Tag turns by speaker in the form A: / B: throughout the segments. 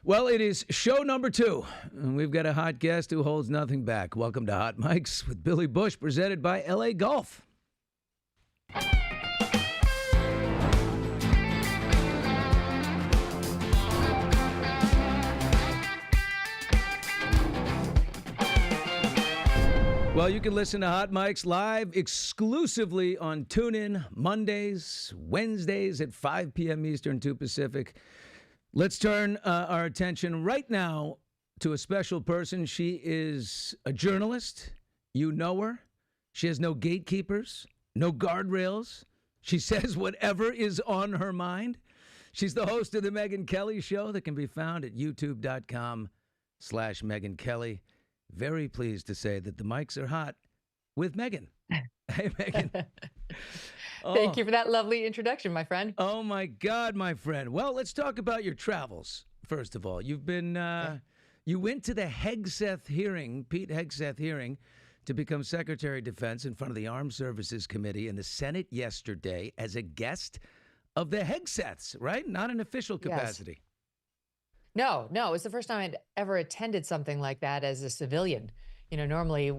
A: Well, it is show number 2, and we've got a hot guest who holds nothing back. Welcome to Hot Mics with Billy Bush, presented by LA Golf. Well, you can listen to Hot Mics live exclusively on TuneIn Mondays, Wednesdays at 5 p.m. Eastern, 2 Pacific. Let's turn our attention right now to a special person. She is a journalist. You know her. She has no gatekeepers, no guardrails. She says whatever is on her mind. She's the host of the Megyn Kelly Show that can be found at youtube.com/Megyn Kelly. Very pleased to say that the mics are hot with Megyn. Hey, Megyn.
B: Thank you for that lovely introduction, my friend.
A: Oh, my God, my friend. Well, let's talk about your travels, first of all. You've been, you went to the Hegseth hearing, Pete Hegseth hearing, to become Secretary of Defense in front of the Armed Services Committee in the Senate yesterday as a guest of the Hegseths, right? Not an official capacity.
B: Yes. No, it was the first time I'd ever attended something like that as a civilian. You know, normally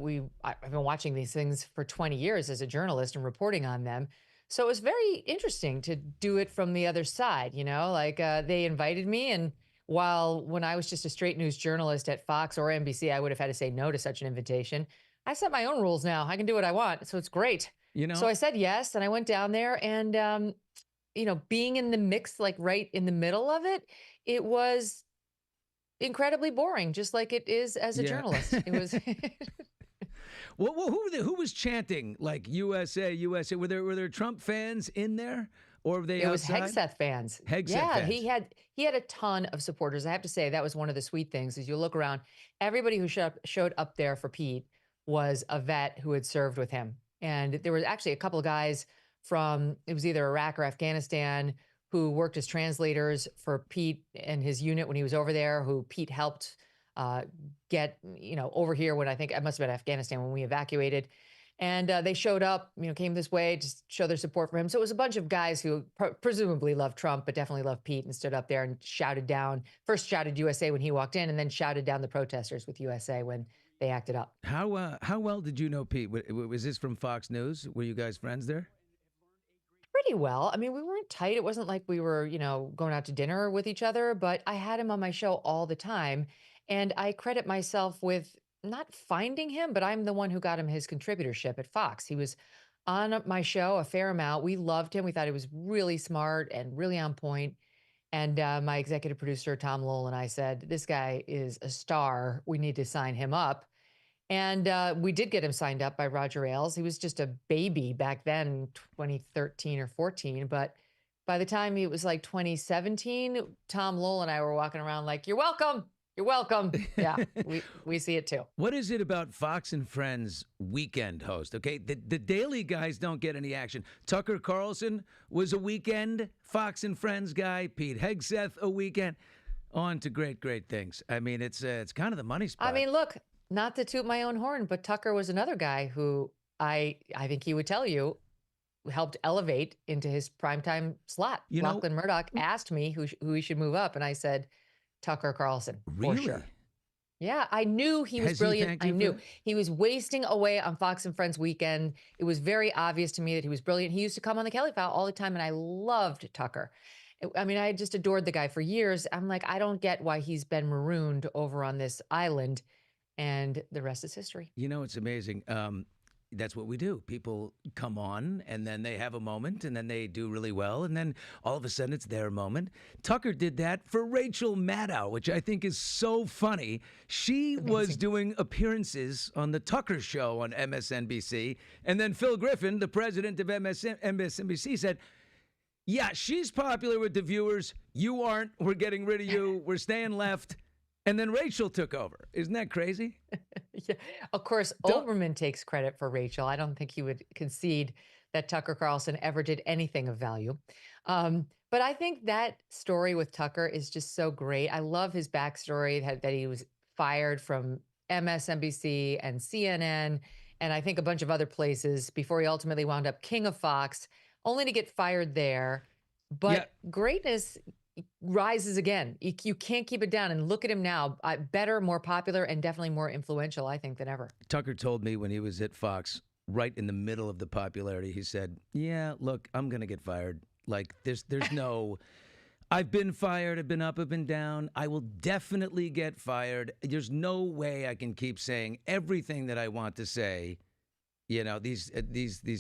B: I've been watching these things for 20 years as a journalist and reporting on them. So it was very interesting to do it from the other side, you know, like they invited me. And when I was just a straight news journalist at Fox or NBC, I would have had to say no to such an invitation. I set my own rules now. I can do what I want. So it's great.
A: You know,
B: so I said yes. And I went down there and, you know, being in the mix, like right in the middle of it, it was incredibly boring, just like it is as a journalist. It was.
A: Well, who was chanting like USA, USA? Were there Trump fans in there, or were they?
B: It
A: outside?
B: was Hegseth fans.
A: Hegseth fans.
B: He had a ton of supporters. I have to say that was one of the sweet things. As you look around, everybody who showed up there for Pete was a vet who had served with him, and there were actually a couple of guys from it was either Iraq or Afghanistan who worked as translators for Pete and his unit when he was over there, who Pete helped get, you know, over here when I think it must have been Afghanistan when we evacuated. And they showed up, you know, came this way to show their support for him. So it was a bunch of guys who presumably loved Trump, but definitely loved Pete and stood up there and first shouted USA when he walked in and then shouted down the protesters with USA when they acted up.
A: How well did you know Pete? Was this from Fox News? Were you guys friends there?
B: Pretty well. I mean, we weren't tight. It wasn't like we were, you know, going out to dinner with each other, but I had him on my show all the time. And I credit myself with not finding him, but I'm the one who got him his contributorship at Fox. He was on my show a fair amount. We loved him. We thought he was really smart and really on point. And my executive producer, Tom Lowell, and I said, this guy is a star. We need to sign him up. And we did get him signed up by Roger Ailes. He was just a baby back then, 2013 or 14. But by the time it was like 2017, Tom Lowell and I were walking around like, you're welcome. You're welcome. Yeah, we see it too.
A: What is it about Fox and Friends weekend host? Okay, the daily guys don't get any action. Tucker Carlson was a weekend Fox and Friends guy. Pete Hegseth a weekend. On to great things. I mean, it's kind of the money spot.
B: I mean, look. Not to toot my own horn, but Tucker was another guy who I think he would tell you helped elevate into his primetime slot. Lachlan Murdoch asked me who he should move up, and I said Tucker Carlson.
A: Really?
B: For sure. Yeah, I knew he was brilliant. I knew he was wasting away on Fox and Friends weekend. It was very obvious to me that he was brilliant. He used to come on the Kelly File all the time, and I loved Tucker. I mean, I just adored the guy for years. I'm like, I don't get why he's been marooned over on this island. And the rest is history.
A: You know, it's amazing. That's what we do. People come on and then they have a moment and then they do really well. And then all of a sudden it's their moment. Tucker did that for Rachel Maddow, which I think is so funny. She was doing appearances on the Tucker Show on MSNBC. And then Phil Griffin, the president of MSNBC, said, yeah, she's popular with the viewers. You aren't. We're getting rid of you. We're staying left. And then Rachel took over. Isn't that crazy?
B: Yeah. Of course, Olbermann takes credit for Rachel. I don't think he would concede that Tucker Carlson ever did anything of value. But I think that story with Tucker is just so great. I love his backstory that he was fired from MSNBC and CNN, and I think a bunch of other places before he ultimately wound up king of Fox, only to get fired there. But greatness rises again. You can't keep it down. And look at him now, better, more popular, and definitely more influential, I think, than ever.
A: Tucker told me when he was at Fox, right in the middle of the popularity, he said, "Yeah, look, I'm going to get fired. Like, there's no, I've been fired. I've been up, I've been down. I will definitely get fired. There's no way I can keep saying everything that I want to say. You know, these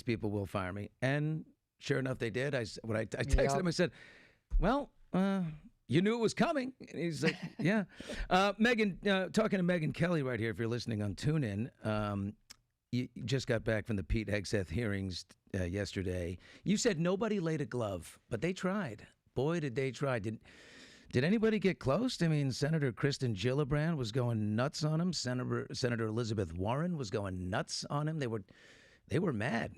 A: people will fire me." And sure enough, they did. When I texted him, I said, "Well, you knew it was coming." And he's like, "Yeah." Megyn, talking to Megyn Kelly right here. If you're listening on TuneIn, you just got back from the Pete Hegseth hearings yesterday. You said nobody laid a glove, but they tried. Boy, did they try. Did anybody get close? I mean, Senator Kristen Gillibrand was going nuts on him. Senator Elizabeth Warren was going nuts on him. They were mad.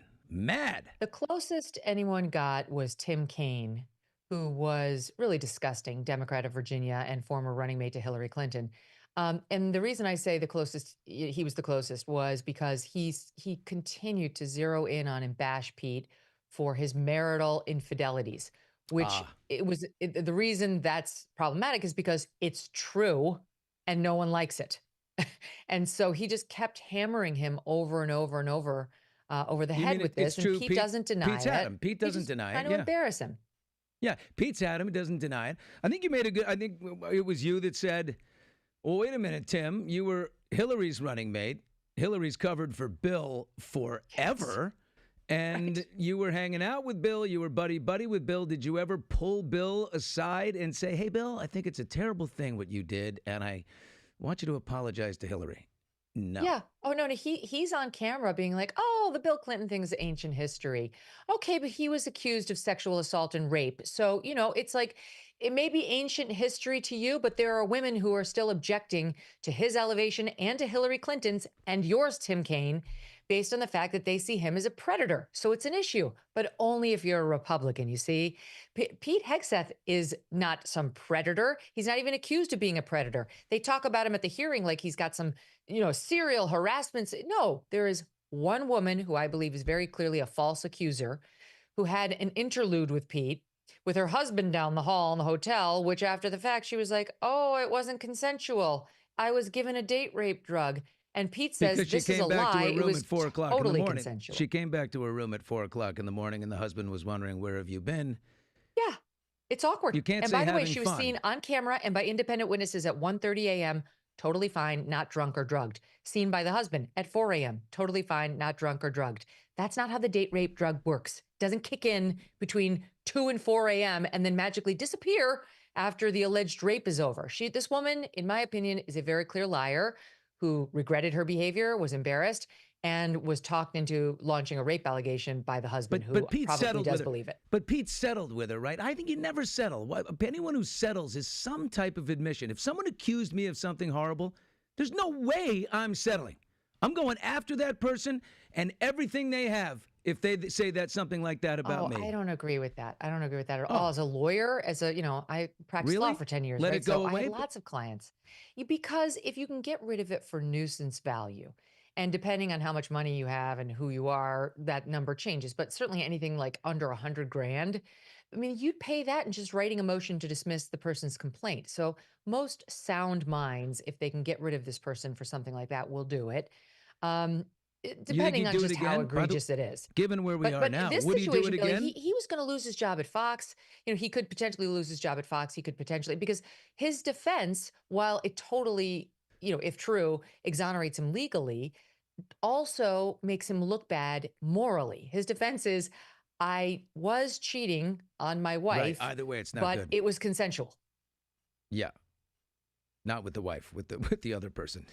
B: The closest anyone got was Tim Kaine, who was really disgusting, Democrat of Virginia and former running mate to Hillary Clinton. And the reason I say he was the closest was because he continued to zero in on and bash Pete for his marital infidelities, which the reason that's problematic is because it's true and no one likes it. And so he just kept hammering him over and over and over the head with this. And Pete doesn't deny
A: Pete's
B: it.
A: Had him. Pete doesn't deny it.
B: Trying to embarrass him.
A: Yeah, Pete's had him. He doesn't deny it. I think it was you that said, "Well, wait a minute, Tim. You were Hillary's running mate. Hillary's covered for Bill forever." Yes. And right. You were hanging out with Bill. You were buddy with Bill. Did you ever pull Bill aside and say, "Hey, Bill, I think it's a terrible thing what you did, and I want you to apologize to Hillary"? No.
B: Yeah. Oh, no. He's on camera being like, "Oh, the Bill Clinton thing's ancient history." Okay, but he was accused of sexual assault and rape. So, it's like, it may be ancient history to you, but there are women who are still objecting to his elevation and to Hillary Clinton's and yours, Tim Kaine, based on the fact that they see him as a predator. So it's an issue, but only if you're a Republican, you see. Pete Hegseth is not some predator. He's not even accused of being a predator. They talk about him at the hearing like he's got some, serial harassment. No, there is one woman who I believe is very clearly a false accuser who had an interlude with Pete, with her husband down the hall in the hotel, which after the fact, she was like, "Oh, it wasn't consensual. I was given a date rape drug." And Pete says this is a lie. It was totally consensual.
A: She came back to her room at 4:00 in the morning, and the husband was wondering, "Where have you been?"
B: Yeah, it's awkward.
A: You can't
B: and
A: say
B: by the way,
A: having
B: she was
A: fun.
B: seen on camera and by independent witnesses at 1:30 a.m., totally fine, not drunk or drugged. Seen by the husband at 4 a.m., totally fine, not drunk or drugged. That's not how the date rape drug works. Doesn't kick in between 2 and 4 a.m. and then magically disappear after the alleged rape is over. This woman, in my opinion, is a very clear liar who regretted her behavior, was embarrassed, and was talked into launching a rape allegation by the husband, who probably does believe it.
A: But Pete settled with her, right? I think you never settle. Anyone who settles is some type of admission. If someone accused me of something horrible, there's no way I'm settling. I'm going after that person and everything they have if they say that something like that about me.
B: I don't agree with that. I don't agree with that at all. As a lawyer, I practiced law for 10 years.
A: Let it go away?
B: I had lots of clients. Because if you can get rid of it for nuisance value, and depending on how much money you have and who you are, that number changes. But certainly anything like under $100,000, I mean, you'd pay that and just writing a motion to dismiss the person's complaint. So most sound minds, if they can get rid of this person for something like that, will do it. Depending on just how egregious it is.
A: Given where we are now, would he do it again?
B: He was going to lose his job at Fox. He could potentially lose his job at Fox. He could potentially, because his defense, while it totally, if true, exonerates him legally, also makes him look bad morally. His defense is, "I was cheating on my wife."
A: Right. Either way, it's not
B: good. But it was consensual.
A: Yeah. Not with the wife, with the other person.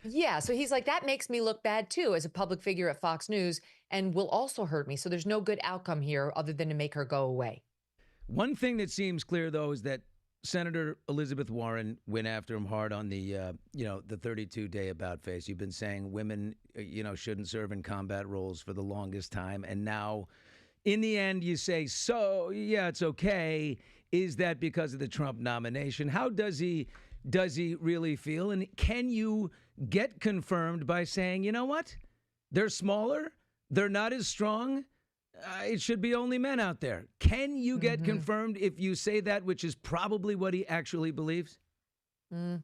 B: Yeah, so he's like, that makes me look bad too as a public figure at Fox News and will also hurt me. So there's no good outcome here other than to make her go away.
A: One thing that seems clear, though, is that Senator Elizabeth Warren went after him hard on the 32-day about face. You've been saying women, shouldn't serve in combat roles for the longest time. And now, in the end, you say, so, yeah, it's okay. Is that because of the Trump nomination? How does he really feel? And can you get confirmed by saying, you know what? They're smaller. They're not as strong. it should be only men out there. Can you get
B: Mm-hmm.
A: confirmed if you say that, which is probably what he actually believes?
B: Mm.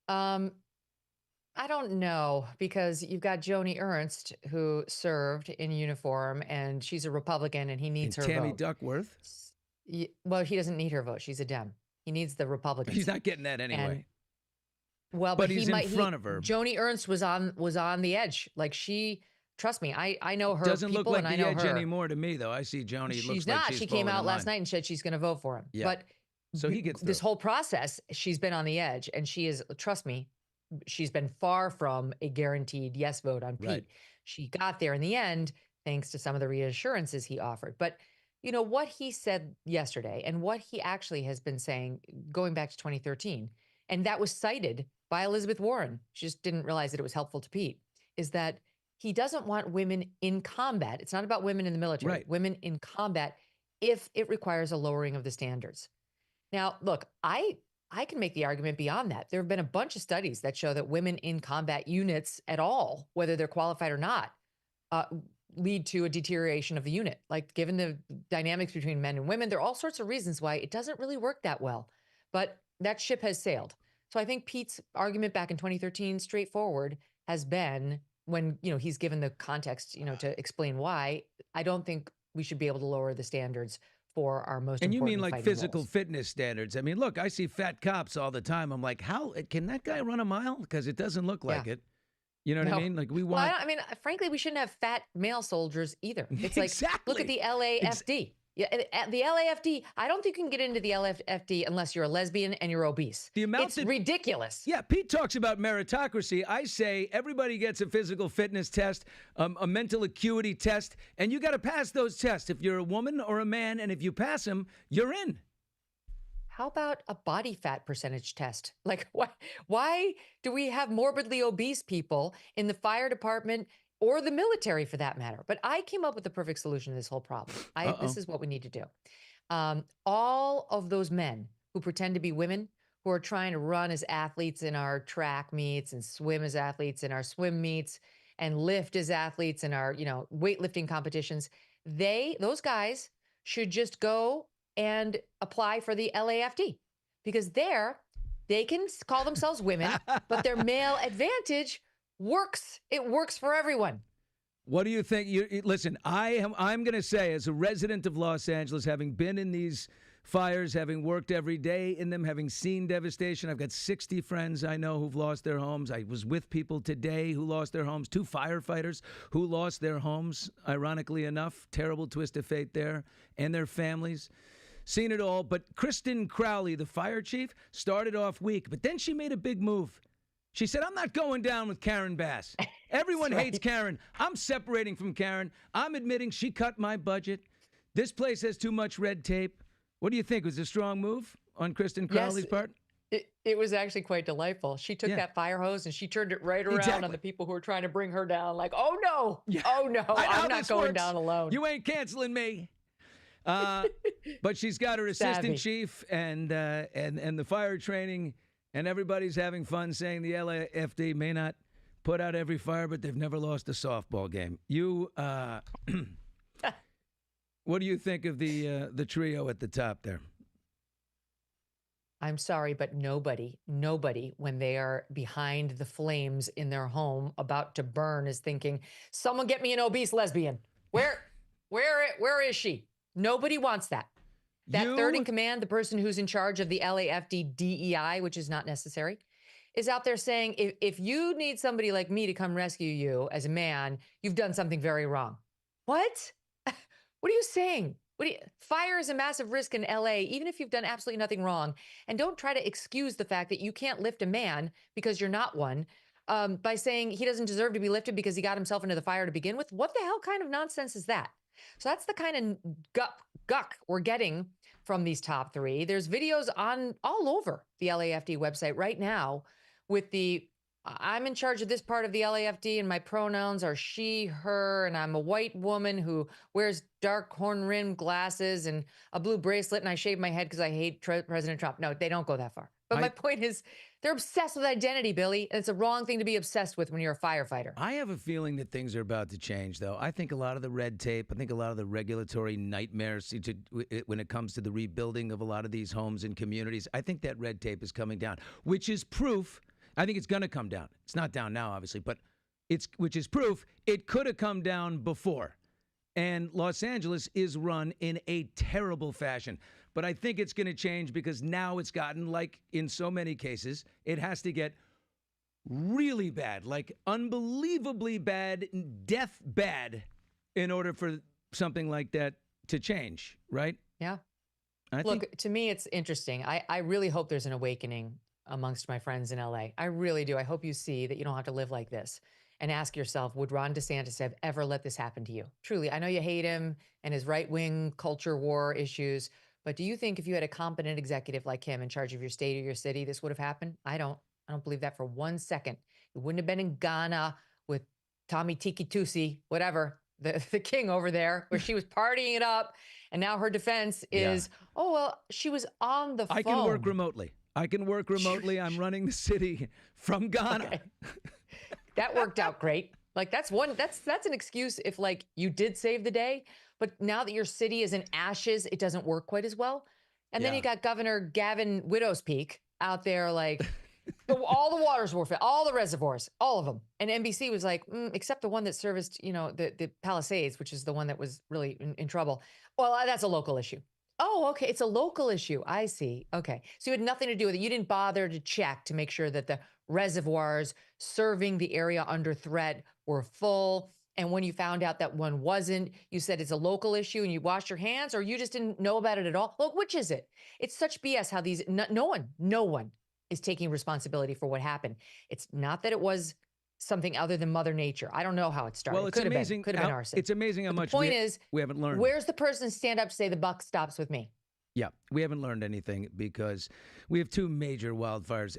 B: I don't know, because you've got Joni Ernst, who served in uniform, and she's a Republican, and he needs
A: And
B: her
A: Tammy
B: vote.
A: Duckworth?
B: Well, he doesn't need her vote. She's a Dem. He needs the Republicans.
A: He's not getting that anyway.
B: And well,
A: But
B: but
A: he's in front of her.
B: Joni Ernst was on the edge. Like, trust me, I know her
A: Doesn't look
B: people,
A: like
B: and I
A: the
B: know
A: edge
B: her.
A: anymore to me, though. I see Joni.
B: She's
A: Looks
B: not.
A: like she's
B: She came
A: falling
B: out
A: in
B: last
A: line.
B: night and said she's going to vote for him.
A: Yeah.
B: But
A: So he gets
B: this
A: through.
B: whole process, she's been on the edge, and she is, trust me, she's been far from a guaranteed yes vote on Pete.
A: Right.
B: She got there in the end, thanks to some of the reassurances he offered. But what he said yesterday, and what he actually has been saying going back to 2013, and that was cited by Elizabeth Warren, she just didn't realize that it was helpful to Pete, is that he doesn't want women in combat. It's not about women in the military,
A: Right.
B: women in combat, if it requires a lowering of the standards. Now, look, I can make the argument beyond that. There have been a bunch of studies that show that women in combat units at all, whether they're qualified or not, lead to a deterioration of the unit. Like, given the dynamics between men and women, there are all sorts of reasons why it doesn't really work that well. But that ship has sailed. So I think Pete's argument back in 2013, straightforward, has been, when he's given the context, to explain why, I don't think we should be able to lower the standards for our most
A: And you
B: important
A: mean like
B: fighting
A: physical
B: roles.
A: fitness standards? I mean, look, I see fat cops all the time. I'm like, how can that guy run a mile? Because it doesn't look like it. You know what I
B: No.
A: mean? Like, we
B: Well,
A: want.
B: frankly, we shouldn't have fat male soldiers either. It's like, look at
A: Exactly.
B: the LAFD. Yeah, at the LAFD, I don't think you can get into the LAFD unless you're a lesbian and you're obese.
A: The amount
B: It's ridiculous.
A: Yeah, Pete talks about meritocracy. I say everybody gets a physical fitness test, a mental acuity test, and you got to pass those tests if you're a woman or a man, and if you pass them, you're in.
B: How about a body fat percentage test? Like, why do we have morbidly obese people in the fire department or the military, for that matter? But I came up with the perfect solution to this whole problem. This is what we need to do. All of those men who pretend to be women, who are trying to run as athletes in our track meets and swim as athletes in our swim meets and lift as athletes in our, weightlifting competitions, those guys should just go and apply for the LAFD, because they can call themselves women, but their male advantage works. It works for everyone.
A: What do you think? Listen, I'm going to say, as a resident of Los Angeles, having been in these fires, having worked every day in them, having seen devastation, I've got 60 friends I know who've lost their homes. I was with people today who lost their homes, 2 firefighters who lost their homes, ironically enough. Terrible twist of fate there, and their families. Seen it all. But Kristen Crowley, the fire chief, started off weak, but then she made a big move. She said, I'm not going down with Karen Bass. Everyone hates Karen. I'm separating from Karen. I'm admitting she cut my budget. This place has too much red tape. What do you think? Was it a strong move on Kristen Crowley's part?
B: It was actually quite delightful. She took that fire hose and she turned it right around on the people who were trying to bring her down. Like, oh no, oh no, I'm not going down alone.
A: You ain't canceling me. But she's got her assistant chief and the fire training, and everybody's having fun saying the LAFD may not put out every fire, but they've never lost a softball game. What do you think of the trio at the top there?
B: I'm sorry, but nobody, when they are behind the flames in their home about to burn, is thinking, someone get me an obese lesbian. Where is she? Nobody wants that. That third in command, the person who's in charge of the LAFD DEI, which is not necessary, is out there saying, if you need somebody like me to come rescue you as a man, you've done something very wrong. What? What are you saying? Fire is a massive risk in LA, even if you've done absolutely nothing wrong. And don't try to excuse the fact that you can't lift a man because you're not one, by saying he doesn't deserve to be lifted because he got himself into the fire to begin with. What the hell kind of nonsense is that? So that's the kind of guck we're getting from these top 3. There's videos on all over the LAFD website right now with the I'm in charge of this part of the LAFD and my pronouns are she, her, and I'm a white woman who wears dark horn rimmed glasses and a blue bracelet and I shave my head because I hate President Trump. No, they don't go that far. But my point is they're obsessed with identity, Billy. And it's a wrong thing to be obsessed with when you're a firefighter.
A: I have a feeling that things are about to change, though. I think a lot of the red tape, I think a lot of the regulatory nightmares when it comes to the rebuilding of a lot of these homes and communities, I think that red tape is coming down, which is proof. I think it's going to come down. It's not down now, obviously, but which is proof it could have come down before. And Los Angeles is run in a terrible fashion. But I think it's going to change because now it's gotten, like in so many cases, it has to get really bad, like unbelievably bad, death bad, in order for something like that to change, right?
B: Yeah. Look, to me, it's interesting. I really hope there's an awakening amongst my friends in LA. I really do. I hope you see that you don't have to live like this and ask yourself, would Ron DeSantis have ever let this happen to you? Truly, I know you hate him and his right-wing culture war issues, but do you think if you had a competent executive like him in charge of your state or your city, this would have happened? I don't believe that for 1 second. It wouldn't have been in Ghana with Tommy Tiki Tusi, whatever, the king over there, where she was partying it up. And now her defense is, oh, well, she was on the phone.
A: I can work remotely. I'm running the city from Ghana.
B: Okay. That worked out great. Like that's an excuse if like you did save the day, but now that your city is in ashes, it doesn't work quite as well. And then you got Governor Gavin Widow's Peak out there like all the waters were filled, all the reservoirs, all of them. And NBC was like, except the one that serviced, the Palisades, which is the one that was really in trouble. Well, that's a local issue. Oh, okay. It's a local issue. I see. Okay. So you had nothing to do with it. You didn't bother to check to make sure that the reservoirs serving the area under threat were full. And when you found out that one wasn't, you said it's a local issue and you washed your hands, or you just didn't know about it at all. Look, which is it? It's such BS how no one is taking responsibility for what happened. It's not that it was something other than Mother Nature. I don't know how it started.
A: Well, it's amazing.
B: Could have been arson.
A: It's amazing how much
B: the point is,
A: we haven't learned.
B: Where's the person stand up to say the buck stops with me?
A: Yeah, we haven't learned anything because we have 2 major wildfires,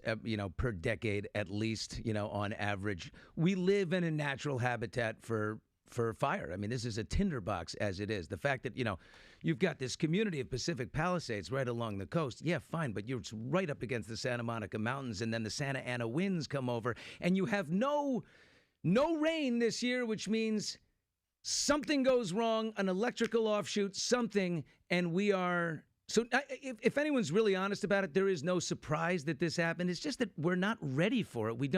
A: per decade at least, on average. We live in a natural habitat for fire. I mean, this is a tinderbox as it is. The fact that, you've got this community of Pacific Palisades right along the coast. Yeah, fine, but you're right up against the Santa Monica Mountains, and then the Santa Ana winds come over, and you have no rain this year, which means something goes wrong, an electrical offshoot, something, and we are... So if anyone's really honest about it, there is no surprise that this happened. It's just that we're not ready for it. We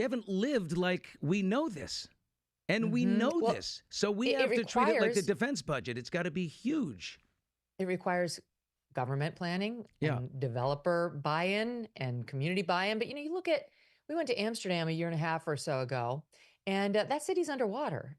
A: haven't lived like we know this. And we know this. So we have to treat it like the defense budget. It's got to be huge.
B: It requires government planning and developer buy-in and community buy-in. But, we went to Amsterdam a year and a half or so ago, and that city's underwater.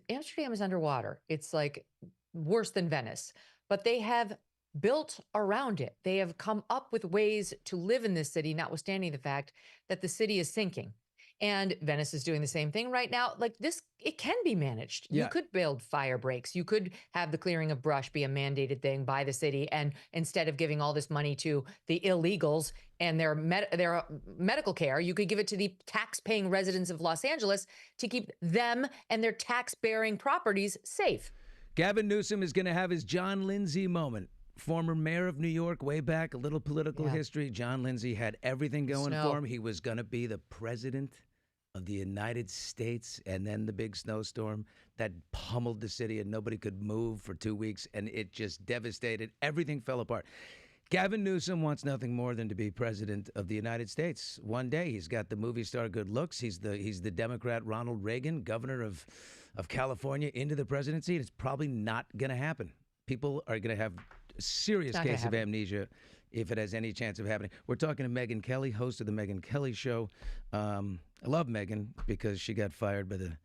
B: Amsterdam is underwater. It's like worse than Venice. But they have built around it. They have come up with ways to live in this city, notwithstanding the fact that the city is sinking. And Venice is doing the same thing right now. Like this, it can be managed. Yeah. You could build fire breaks. You could have the clearing of brush be a mandated thing by the city. And instead of giving all this money to the illegals and their medical care, you could give it to the tax-paying residents of Los Angeles to keep them and their tax-bearing properties safe.
A: Gavin Newsom is going to have his John Lindsay moment. Former mayor of New York, way back, a little political history. John Lindsay had everything going for him. He was going to be the president of the United States, and then the big snowstorm that pummeled the city and nobody could move for 2 weeks, and it just devastated. Everything fell apart. Gavin Newsom wants nothing more than to be president of the United States. One day, he's got the movie star good looks. He's the Democrat Ronald Reagan, governor of California, into the presidency. And it's probably not going to happen. People are going to have a serious case of amnesia if it has any chance of happening. We're talking to Megyn Kelly, host of the Megyn Kelly Show. I love Megyn because she got fired by the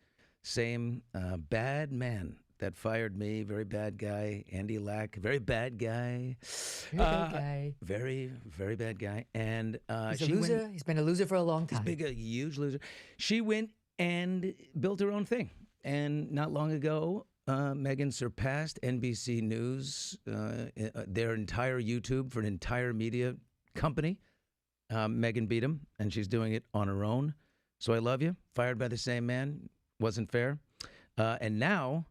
A: same bad man that fired me. Very bad guy. Andy Lack, very bad guy.
B: Very bad guy.
A: Very, very bad guy. And
B: he's a loser. He's been a loser for a long time.
A: He's a huge loser. She went and built her own thing. And not long ago, Megyn surpassed NBC News, their entire YouTube for an entire media company. Megyn beat him, and she's doing it on her own. So I love you. Fired by the same man. Wasn't fair. And now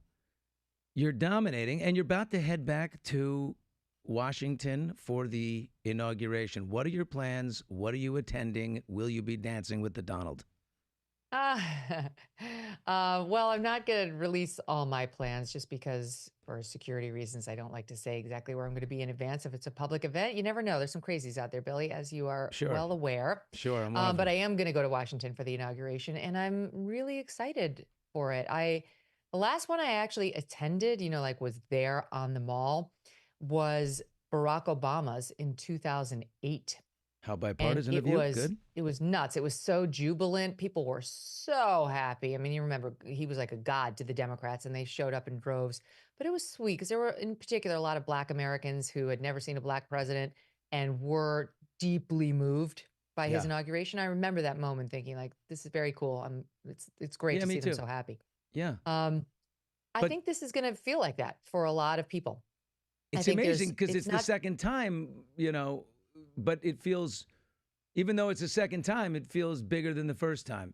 A: you're dominating, and you're about to head back to Washington for the inauguration. What are your plans? What are you attending? Will you be dancing with the Donald?
B: Uh, well, I'm not going to release all my plans just because, for security reasons, I don't like to say exactly where I'm going to be in advance. If it's a public event, you never know. There's some crazies out there, Billy, as you are
A: Sure.
B: well aware.
A: Sure, I'm one of
B: But
A: them.
B: I am going to go to Washington for the inauguration, and I'm really excited for it. The last one I actually attended, like was there on the mall, was Barack Obama's in 2008.
A: How
B: And
A: bipartisan of you. Good.
B: it was nuts. It was so jubilant. People were so happy. I mean, you remember he was like a god to the Democrats and they showed up in droves. But it was sweet because there were in particular a lot of Black Americans who had never seen a Black president and were deeply moved by his
A: Yeah.
B: inauguration. I remember that moment thinking like, this is very cool. It's great
A: Yeah,
B: to
A: me
B: see them
A: too.
B: so happy.
A: Yeah.
B: I
A: But
B: think this is going to feel like that for a lot of people. I
A: it's
B: think
A: amazing because
B: it's
A: it's the
B: not
A: second time, but it feels, even though it's the second time, it feels bigger than the first time,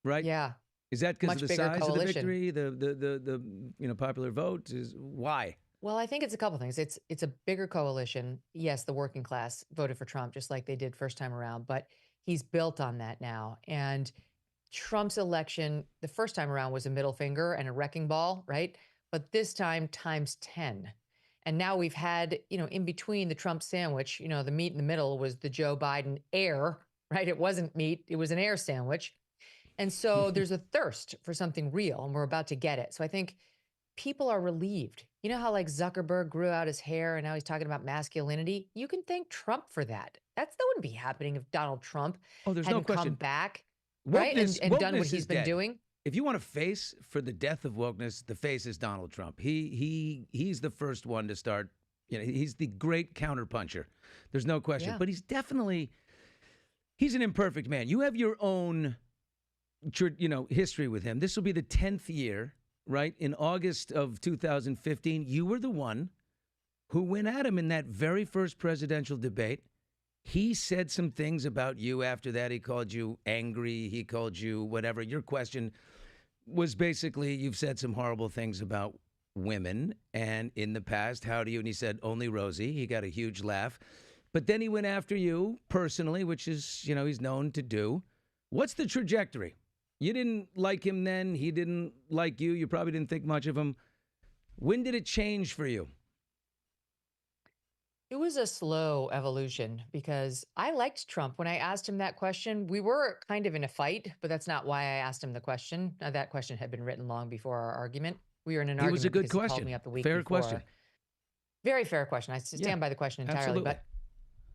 A: right?
B: yeah,
A: Is that because
B: much
A: of the
B: bigger
A: size of the
B: coalition.
A: victory, the popular vote? Is why?
B: Well, I think it's a couple things. It's a bigger coalition. Yes, the working class voted for Trump just like they did first time around, but he's built on that now. And Trump's election, the first time around was a middle finger and a wrecking ball, right? But this time times 10. And now we've had, in between the Trump sandwich, the meat in the middle was the Joe Biden air, right? It wasn't meat, it was an air sandwich. And so there's a thirst for something real, and we're about to get it. So I think people are relieved. You know how like Zuckerberg grew out his hair and now he's talking about masculinity? You can thank Trump for that. That wouldn't be happening if Donald Trump
A: Oh, there's no
B: hadn't come
A: question.
B: back, right?
A: Wokeness,
B: And done what
A: wokeness
B: he's
A: is
B: been
A: dead.
B: doing.
A: If you want a face for the death of wokeness, the face is Donald Trump. He's the first one to start. He's the great counterpuncher. There's no question.
B: Yeah.
A: But he's an imperfect man. You have your own, history with him. This will be the 10th year, right? In August of 2015, you were the one who went at him in that very first presidential debate. He said some things about you after that. He called you angry. He called you whatever. Your question was basically, you've said some horrible things about women. And in the past, how do you? And he said, only Rosie. He got a huge laugh. But then he went after you personally, which is, he's known to do. What's the trajectory? You didn't like him then. He didn't like you. You probably didn't think much of him. When did it change for you?
B: It was a slow evolution because I liked Trump. When I asked him that question, we were kind of in a fight, but that's not why I asked him the question. That question had been written long before our argument. We were in an
A: It was a
B: argument
A: good
B: because he called
A: question.
B: me up the week
A: Fair
B: before.
A: question.
B: Very fair question. I
A: Yeah,
B: stand by the question entirely,
A: absolutely.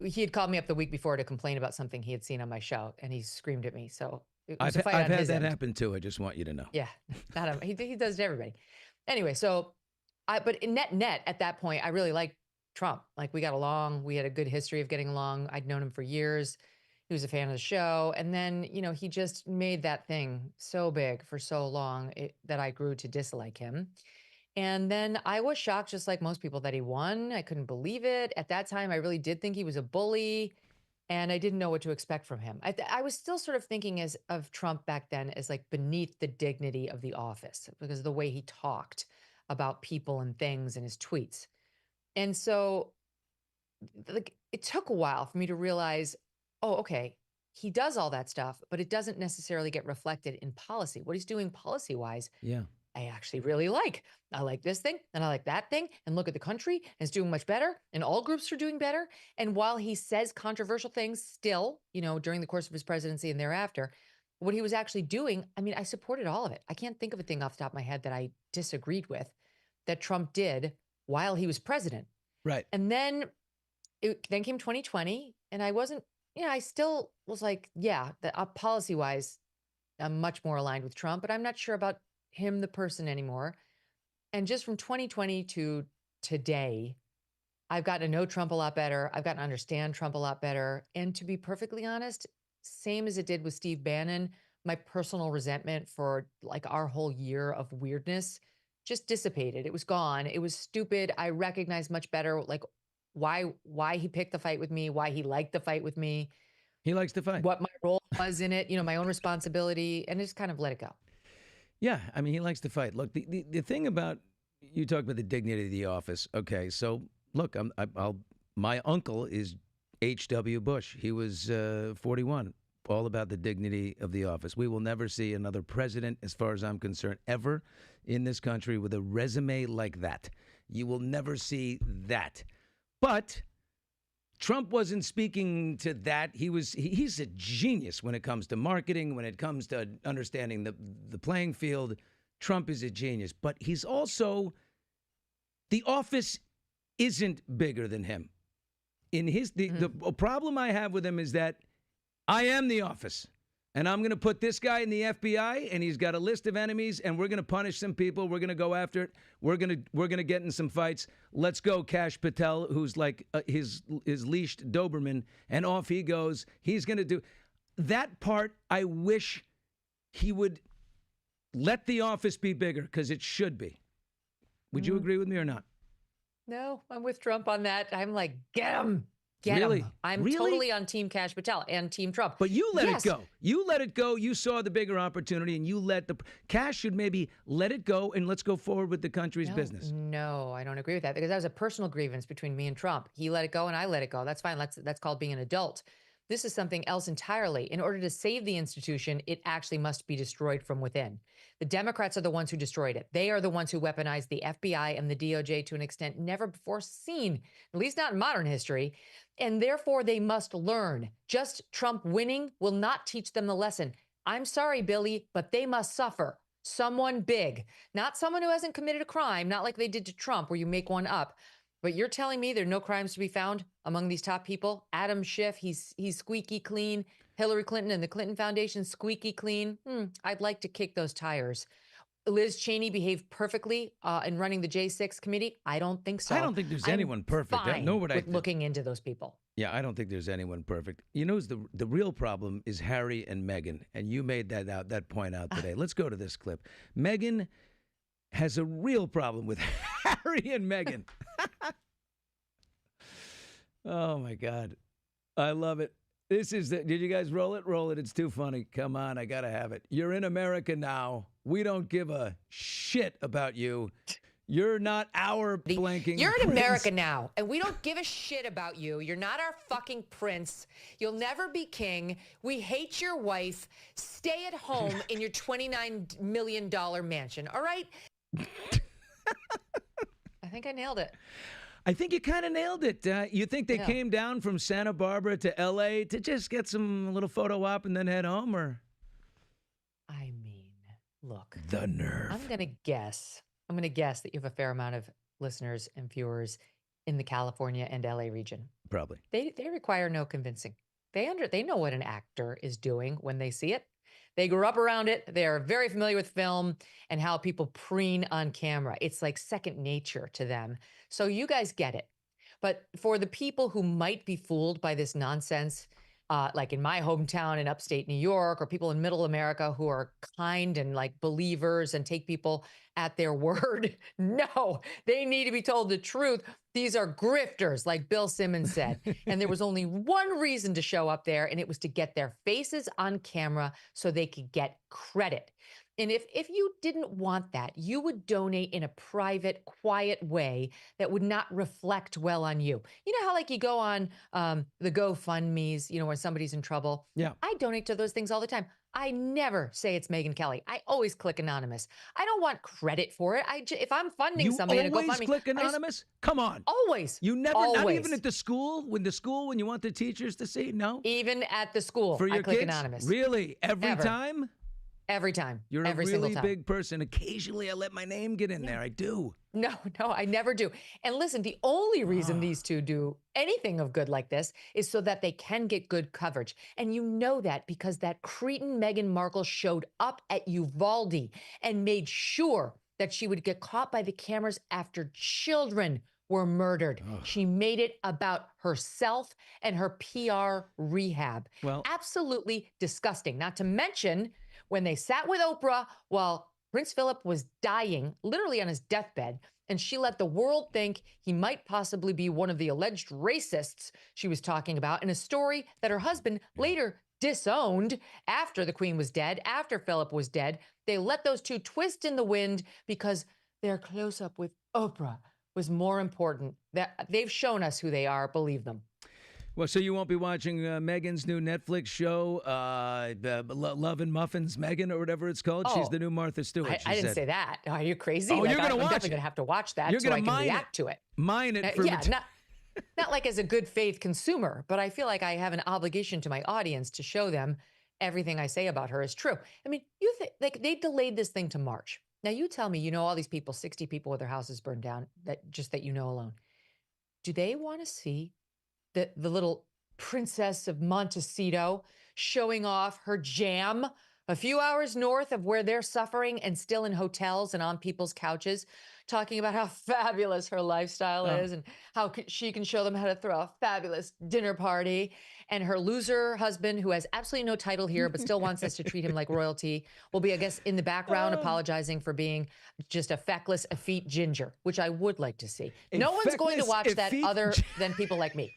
B: but he had called me up the week before to complain about something he had seen on my show, and he screamed at me. So it was
A: I've
B: a fight
A: I've
B: on
A: had
B: his
A: that
B: end.
A: happen too. I just want you to know.
B: Yeah, not him. He does to everybody. Anyway, but in net at that point, I really liked Trump. Like we got along. We had a good history of getting along. I'd known him for years. He was a fan of the show, and then he just made that thing so big for so long that I grew to dislike him. And then I was shocked, just like most people, that he won. I couldn't believe it. At that time, I really did think he was a bully, and I didn't know what to expect from him. I was still sort of thinking of Trump back then as like beneath the dignity of the office because of the way he talked about people and things in his tweets. And so, like, it took a while for me to realize, oh, okay, he does all that stuff, but it doesn't necessarily get reflected in policy. What he's doing policy wise
A: Yeah.
B: I actually really like. I like this thing and I like that thing. And look at the country, and it's doing much better. And all groups are doing better. And while he says controversial things still, during the course of his presidency and thereafter, what he was actually doing, I mean, I supported all of it. I can't think of a thing off the top of my head that I disagreed with that Trump did while he was president.
A: Right.
B: And then then came 2020, and I wasn't, I still was like, yeah, policy wise, I'm much more aligned with Trump, but I'm not sure about him, the person, anymore. And just from 2020 to today, I've gotten to know Trump a lot better. I've gotten to understand Trump a lot better. And to be perfectly honest, same as it did with Steve Bannon, my personal resentment for like our whole year of weirdness just dissipated. It was gone. It was stupid. I recognize much better like why he picked the fight with me, why he liked the fight with me.
A: He likes to fight.
B: what my role was in it, my own responsibility, and just kind of let it go.
A: Yeah, I mean, he likes to fight. Look, the thing about you talk about the dignity of the office. Okay, so look, my uncle is H.W. Bush. He was 41. All about the dignity of the office. We will never see another president, as far as I'm concerned, ever in this country with a resume like that. You will never see that. But Trump wasn't speaking to that. He's a genius when it comes to marketing, when it comes to understanding the playing field. Trump is a genius, but he's also, the office isn't bigger than him. The problem I have with him is that I am the office, and I'm going to put this guy in the FBI, and he's got a list of enemies, and we're going to punish some people. We're going to go after it. We're going to get in some fights. Let's go, Kash Patel, who's like his leashed Doberman, and off he goes. He's going to do that part. I wish he would let the office be bigger, because it should be. Would you agree with me or not?
B: No, I'm with Trump on that. I'm like, get him. Get
A: Really?
B: him. I'm
A: Really?
B: totally on Team Kash Patel and Team Trump.
A: But you let
B: Yes.
A: it go. You let it go. You saw the bigger opportunity, and you let Cash should maybe let it go, and let's go forward with the country's business.
B: No, I don't agree with that, because that was a personal grievance between me and Trump. He let it go and I let it go. That's fine. That's called being an adult. This is something else entirely. In order to save the institution, it actually must be destroyed from within. The Democrats are the ones who destroyed it. They are the ones who weaponized the FBI and the DOJ to an extent never before seen, at least not in modern history. And therefore, they must learn. Just Trump winning will not teach them the lesson. I'm sorry, Billy, but they must suffer. Someone big, not someone who hasn't committed a crime, not like they did to Trump, where you make one up. But you're telling me there are no crimes to be found among these top people? Adam Schiff, he's squeaky clean. Hillary Clinton and the Clinton Foundation, squeaky clean. I'd like to kick those tires. Liz Cheney behaved perfectly in running the J6 committee. I don't think so.
A: I don't think there's anyone perfect.
B: Fine
A: Know what
B: with looking into those people.
A: Yeah, I don't think there's anyone perfect. You know, the real problem is Harry and Meghan, and you made that point out today. Let's go to this clip. Meghan has a real problem with Harry and Meghan. Oh my God, I love it. Did you guys roll it? Roll it. It's too funny. Come on, I gotta have it. You're in America now. We don't give a shit about you. You're not our blanking
B: You're in
A: prince.
B: America now, and we don't give a shit about you. You're not our fucking prince. You'll never be king. We hate your wife. Stay at home in your $29 million mansion, all right? I think I nailed it.
A: I think you kind of nailed it. You think they
B: Yeah.
A: came down from Santa Barbara to L.A. to just get some little photo op and then head home, or?
B: I mean, look.
A: The nerve.
B: I'm going to guess that you have a fair amount of listeners and viewers in the California and LA region.
A: Probably.
B: They require no convincing. They know what an actor is doing when they see it. They grew up around it. They are very familiar with film and how people preen on camera. It's like second nature to them. So you guys get it. But for the people who might be fooled by this nonsense, like in my hometown in upstate New York, or people in middle America who are kind and like believers and take people at their word, no, they need to be told the truth. These are grifters, like Bill Simmons said. And there was only one reason to show up there, and it was to get their faces on camera so they could get credit. And if you didn't want that, you would donate in a private, quiet way that would not reflect well on you. You know how like you go on the GoFundMe's, when somebody's in trouble?
A: Yeah.
B: I donate to those things all the time. I never say it's Megyn Kelly. I always click anonymous. I don't want credit for it. If I'm funding somebody to
A: always
B: GoFundMe,
A: click anonymous? Come on.
B: Always.
A: You never, not
B: Always.
A: even at the school? When you want the teachers to see? No?
B: Even at the school,
A: For your
B: I click
A: kids?
B: anonymous.
A: Really? Every
B: Ever.
A: time?
B: Every time.
A: You're
B: every
A: a
B: single
A: really
B: time.
A: big person. Occasionally I let my name get in there. I do.
B: No, I never do. And listen, the only reason these two do anything of good like this is so that they can get good coverage. And you know that because that cretin Meghan Markle showed up at Uvalde and made sure that she would get caught by the cameras after children were murdered. She made it about herself and her PR rehab.
A: Well,
B: absolutely disgusting. Not to mention when they sat with Oprah while Prince Philip was dying, literally on his deathbed, and she let the world think he might possibly be one of the alleged racists she was talking about in a story that her husband later disowned after the Queen was dead, after Philip was dead. They let those two twist in the wind because their close-up with Oprah was more important. That they've shown us who they are. Believe them.
A: Well, so you won't be watching Megyn's new Netflix show, Love and Muffins, Megyn, or whatever it's called? She's the new Martha Stewart.
B: I didn't say that. Are you crazy?
A: Oh, you're going to watch it.
B: I'm definitely going to have to watch that
A: so I can
B: react to it.
A: Mine it for
B: not like as a good faith consumer, but I feel like I have an obligation to my audience to show them everything I say about her is true. I mean, you think like they delayed this thing to March. Now you tell me, all these people, 60 people with their houses burned down, that alone. Do they want to see the little princess of Montecito showing off her jam a few hours north of where they're suffering and still in hotels and on people's couches, talking about how fabulous her lifestyle is and how she can show them how to throw a fabulous dinner party? And her loser husband, who has absolutely no title here but still wants us to treat him like royalty, will be, I guess, in the background apologizing for being just a feckless, effete ginger, which I would like to see. No one's going to watch that other than people like me.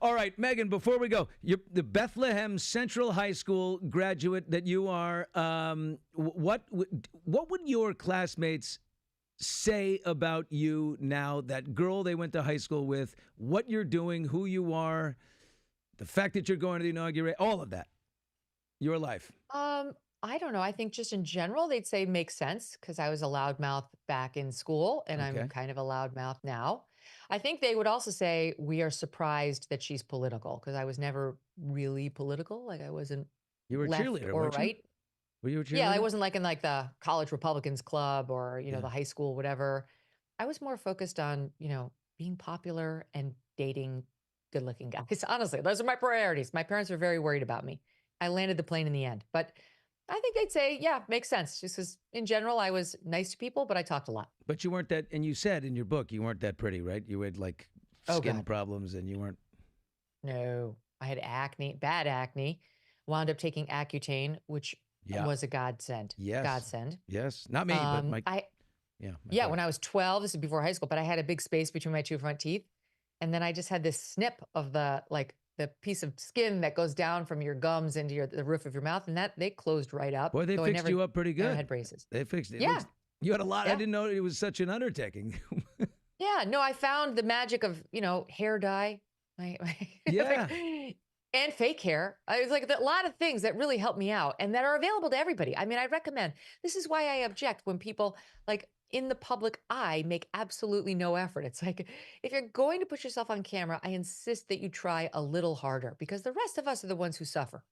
A: All right, Megyn, before we go, the Bethlehem Central High School graduate that you are, what would your classmates say about you now, that girl they went to high school with, what you're doing, who you are, the fact that you're going to the inauguration, all of that, your life?
B: I don't know. I think just in general, they'd say makes sense because I was a loudmouth back in school and I'm kind of a loudmouth now. I think they would also say we are surprised that she's political because I was never really political. Like I wasn't
A: You were a
B: left
A: cheerleader,
B: or
A: weren't you?
B: right.
A: Were you a cheerleader?
B: Yeah, I wasn't like in like the college Republicans club or, the high school, whatever. I was more focused on, being popular and dating good looking guys. Honestly, those are my priorities. My parents were very worried about me. I landed the plane in the end, but I think they'd say, yeah, makes sense. Just because in general, I was nice to people, but I talked a lot.
A: But you weren't that, and you said in your book, you weren't that pretty, right? You had like skin problems and you weren't.
B: No, I had acne, bad acne, wound up taking Accutane, which was a godsend.
A: Yes.
B: Godsend.
A: Yes. Not me, but my.
B: When I was 12, this is before high school, but I had a big space between my two front teeth. And then I just had this snip of the piece of skin that goes down from your gums into the roof of your mouth. And they closed right up.
A: Boy, they fixed you up pretty good.
B: I had braces.
A: They fixed it.
B: Yeah.
A: You had a lot. Yeah. I didn't know it was such an undertaking.
B: Yeah. No, I found the magic of, hair dye.
A: Yeah.
B: And fake hair. I was like a lot of things that really helped me out and that are available to everybody. I mean, I recommend. This is why I object when people like in the public eye make absolutely no effort. It's like, if you're going to put yourself on camera, I insist that you try a little harder because the rest of us are the ones who suffer.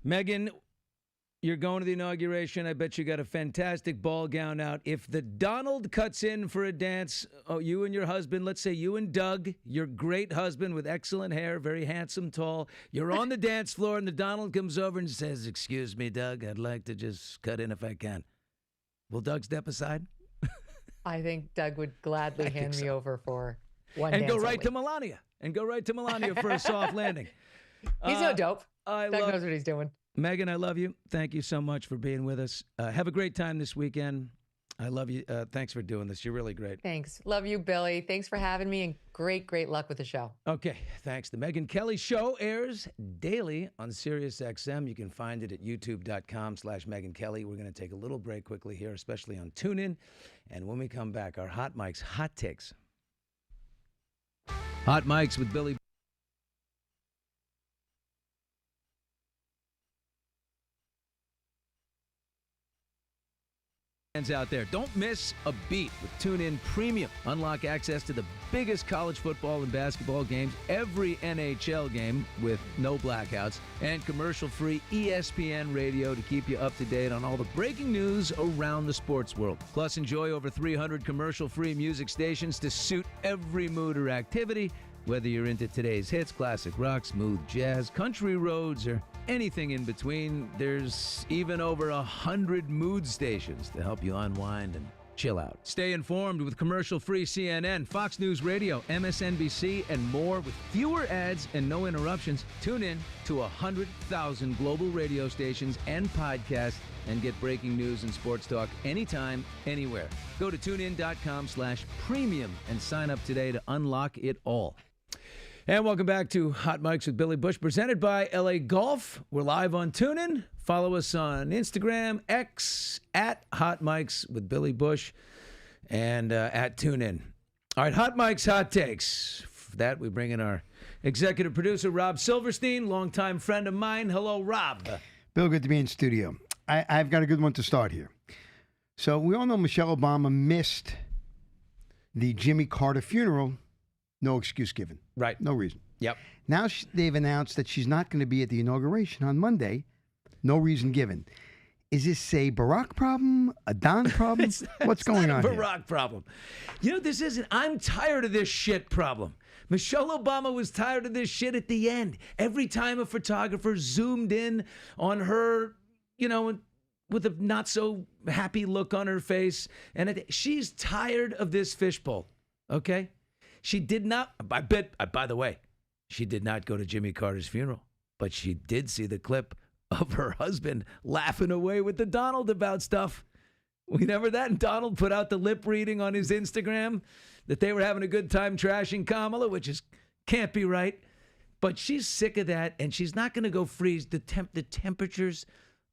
A: Megyn, you're going to the inauguration. I bet you got a fantastic ball gown out. If the Donald cuts in for a dance, you and your husband, let's say you and Doug, your great husband with excellent hair, very handsome, tall, you're on the dance floor and the Donald comes over and says, "Excuse me, Doug, I'd like to just cut in if I can." Will Doug step aside?
B: I think Doug would gladly hand me over for one
A: and
B: dance
A: go right
B: only.
A: to Melania. And go right to Melania for a soft landing.
B: He's no dope. Doug knows what he's doing.
A: Megyn, I love you. Thank you so much for being with us. Have a great time this weekend. I love you. Thanks for doing this. You're really great.
B: Thanks. Love you, Billy. Thanks for having me, and great luck with the show.
A: Okay, thanks. The Megyn Kelly Show airs daily on SiriusXM. You can find it at youtube.com/Megyn Kelly. We're going to take a little break quickly here, especially on TuneIn. And when we come back, our Hot Mics, Hot Takes. Hot Mics with Billy. Out there. Don't miss a beat with TuneIn Premium. Unlock access to the biggest college football and basketball games, every NHL game with no blackouts, and commercial-free ESPN radio to keep you up to date on all the breaking news around the sports world. Plus, enjoy over 300 commercial-free music stations to suit every mood or activity, whether you're into today's hits, classic rock, smooth jazz, country roads, or anything in between. There's even over 100 mood stations to help you unwind and chill out. Stay informed with commercial-free CNN, Fox News Radio, MSNBC, and more with fewer ads and no interruptions. Tune in to 100,000 global radio stations and podcasts and get breaking news and sports talk anytime, anywhere. Go to tunein.com/premium and sign up today to unlock it all. And welcome back to Hot Mics with Billy Bush, presented by LA Golf. We're live on TuneIn. Follow us on Instagram, X, at Hot Mics with Billy Bush, and at TuneIn. All right, Hot Mics, Hot Takes. For that, we bring in our executive producer, Rob Silverstein, longtime friend of mine. Hello, Rob.
C: Bill, good to be in studio. I've got a good one to start here. So we all know Michelle Obama missed the Jimmy Carter funeral. No excuse given.
A: Right.
C: No reason.
A: Yep.
C: Now they've announced that she's not going to be at the inauguration on Monday. No reason given. Is this a Barack problem? A Don problem? What's going on here?
A: It's not a Barack problem. You know, this isn't. I'm tired of this shit problem. Michelle Obama was tired of this shit at the end. Every time a photographer zoomed in on her, you know, with a not so happy look on her face. And she's tired of this fishbowl, okay? She did not, by the way, she did not go to Jimmy Carter's funeral, but she did see the clip of her husband laughing away with the Donald about stuff. Remember that? And Donald put out the lip reading on his Instagram that they were having a good time trashing Kamala, which can't be right. But she's sick of that, and she's not going to go freeze. The temperatures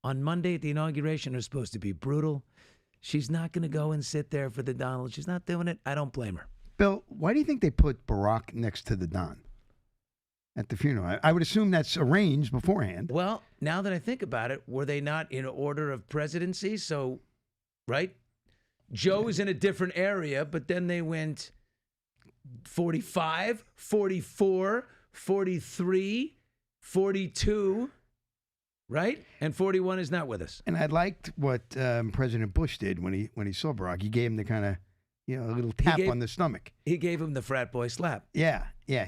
A: on Monday at the inauguration are supposed to be brutal. She's not going to go and sit there for the Donald. She's not doing it. I don't blame her.
C: Bill, why do you think they put Barack next to the Don at the funeral? I would assume that's arranged beforehand.
A: Well, now that I think about it, were they not in order of presidency? So, right? Joe is in a different area, but then they went 45, 44, 43, 42, right? And 41 is not with us.
C: And I liked what President Bush did when he saw Barack. He gave him the kind of, a little tap on the stomach.
A: He gave him the frat boy slap.
C: Yeah.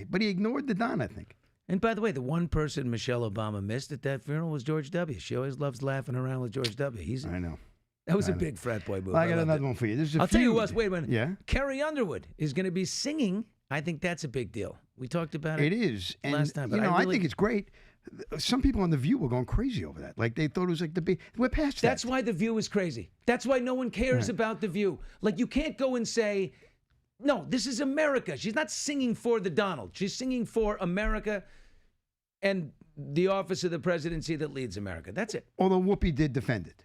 C: But he ignored the Don, I think.
A: And by the way, the one person Michelle Obama missed at that funeral was George W. She always loves laughing around with George W.
C: I know.
A: That was a big frat boy move.
C: Well, I got another one for you.
A: I'll tell you what, wait a minute.
C: Yeah?
A: Carrie Underwood is going to be singing. I think that's a big deal. We talked about it.
C: It is. And,
A: last time. But
C: I think it's great. Some people on The View were going crazy over that. Like, they thought it was like the big... We're past that.
A: That's why The View is crazy. That's why no one cares about The View. Like, you can't go and say, no, this is America. She's not singing for the Donald. She's singing for America and the office of the presidency that leads America. That's it.
C: Although Whoopi did defend it.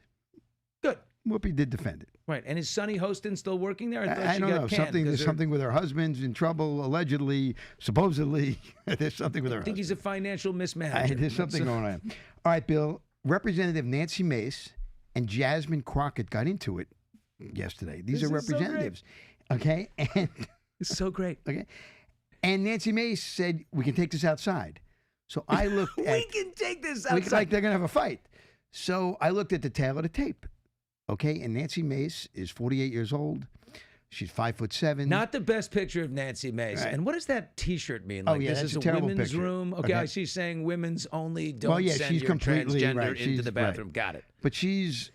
A: Good.
C: Whoopi did defend it.
A: Right. And is Sonny Hostin still working there?
C: I don't know. There's something with her husband's in trouble, allegedly, supposedly. There's something with her
A: I think
C: husband.
A: He's a financial mismanager.
C: There's something going on. All right, Bill. Representative Nancy Mace and Jasmine Crockett got into it yesterday. These are representatives.
A: So
C: okay? And
A: it's so great.
C: Okay. And Nancy Mace said, we can take this outside. So I looked at...
A: We can take this outside.
C: Like they're going to have a fight. So I looked at the tail of the tape. Okay, and Nancy Mace is 48 years old. She's 5'7".
A: Not the best picture of Nancy Mace.
C: Right.
A: And what does that T-shirt mean? Like,
C: yeah,
A: this
C: that's
A: is
C: a terrible
A: women's
C: picture.
A: room. Okay, she's saying women's only. Don't
C: Well, yeah,
A: send
C: she's
A: your
C: completely
A: transgender
C: right.
A: into
C: She's
A: the bathroom.
C: right.
A: Got it.
C: But she's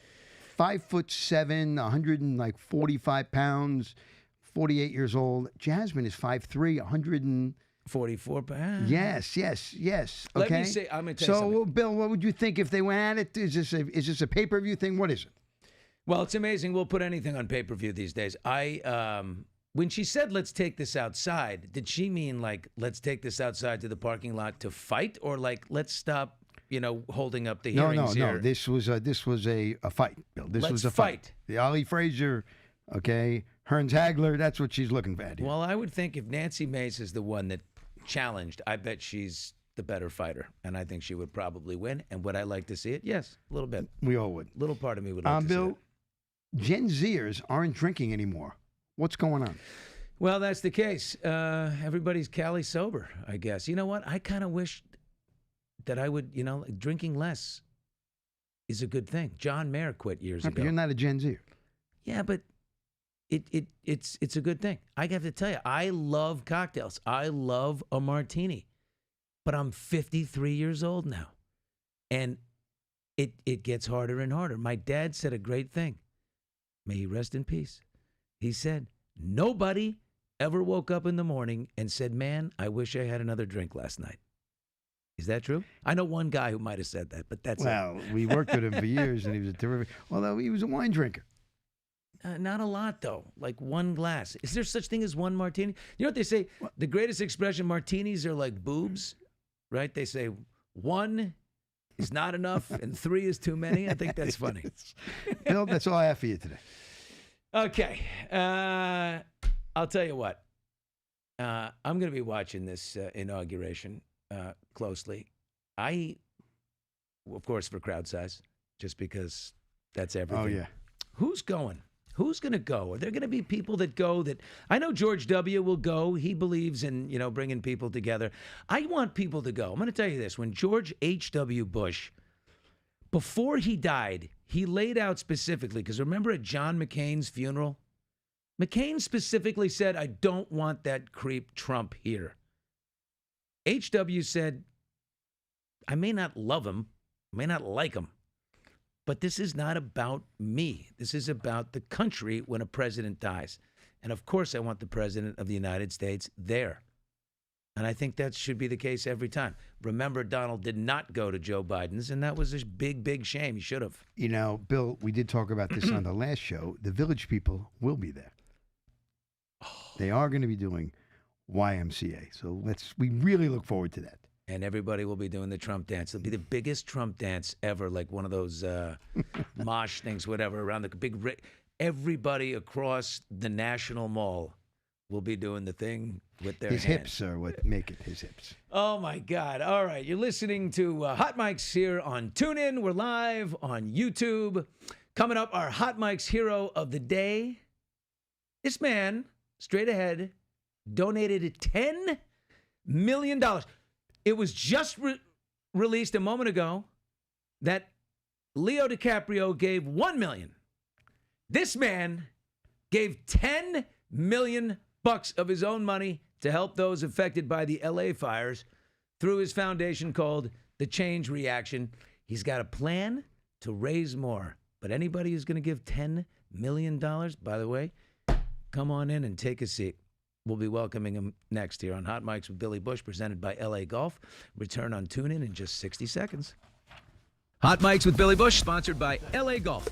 C: 5'7", 145 pounds, 48 years old. Jasmine is 5'3",
A: 144 pounds.
C: Yes. Okay.
A: Let me say, I'm going to tell you something.
C: So, Bill, what would you think if they went at it? Is this a pay-per-view thing? What is it?
A: Well, it's amazing. We'll put anything on pay-per-view these days. When she said, let's take this outside, did she mean like, let's take this outside to the parking lot to fight? Or like, let's stop, holding up the hearings here?
C: No. This was a fight, Bill. This was a fight. The Ali Frazier, okay, Hearns Hagler, that's what she's looking at here.
A: Well, I would think if Nancy Mace is the one that challenged, I bet she's the better fighter. And I think she would probably win. And would I like to see it? Yes, a little bit.
C: We all would.
A: Little part of me would like to
C: Bill,
A: see it.
C: Gen Zers aren't drinking anymore. What's going on?
A: Well, that's the case. Everybody's Cali sober, I guess. You know what? I kind of wish that I would, drinking less is a good thing. John Mayer quit years ago.
C: But you're not a Gen Zer.
A: Yeah, but it's a good thing. I have to tell you, I love cocktails. I love a martini. But I'm 53 years old now. And it gets harder and harder. My dad said a great thing. May he rest in peace. He said, nobody ever woke up in the morning and said, man, I wish I had another drink last night. Is that true? I know one guy who might have said that, but that's
C: Well, we worked with him for years, and he was a terrific. Although he was a wine drinker.
A: Not a lot, though. Like one glass. Is there such thing as one martini? You know what they say? The greatest expression, martinis are like boobs, right? They say one is not enough and three is too many. I think that's funny.
C: Bill, that's all I have for you today.
A: Okay. I'll tell you what. I'm going to be watching this inauguration closely. Of course, for crowd size, just because that's everything.
C: Oh, yeah.
A: Who's going? Who's going to go? Are there going to be people that go that I know George W. will go. He believes in, bringing people together. I want people to go. I'm going to tell you this. When George H.W. Bush, before he died, he laid out specifically, because remember at John McCain's funeral? McCain specifically said, I don't want that creep Trump here. H.W. said, I may not love him, I may not like him, but this is not about me. This is about the country when a president dies. And of course, I want the president of the United States there. And I think that should be the case every time. Remember, Donald did not go to Joe Biden's, and that was a big, big shame. He should have.
C: Bill, we did talk about this on the last show. The Village people will be there. They are going to be doing YMCA. So we really look forward to that.
A: And everybody will be doing the Trump dance. It'll be the biggest Trump dance ever, like one of those mosh things, whatever, around the big. Everybody across the National Mall will be doing the thing with their
C: His
A: hands.
C: hips are what make it, his hips.
A: Oh, my God. All right. You're listening to Hot Mics here on TuneIn. We're live on YouTube. Coming up, our Hot Mics hero of the day. This man, straight ahead, donated $10 million. It was just released a moment ago that Leo DiCaprio gave $1 million. This man gave $10 million of his own money to help those affected by the LA fires through his foundation called The Change Reaction. He's got a plan to raise more. But anybody who's going to give $10 million, by the way, come on in and take a seat. We'll be welcoming him next here on Hot Mics with Billy Bush, presented by LA Golf. Return on TuneIn in just 60 seconds. Hot Mics with Billy Bush, sponsored by LA Golf.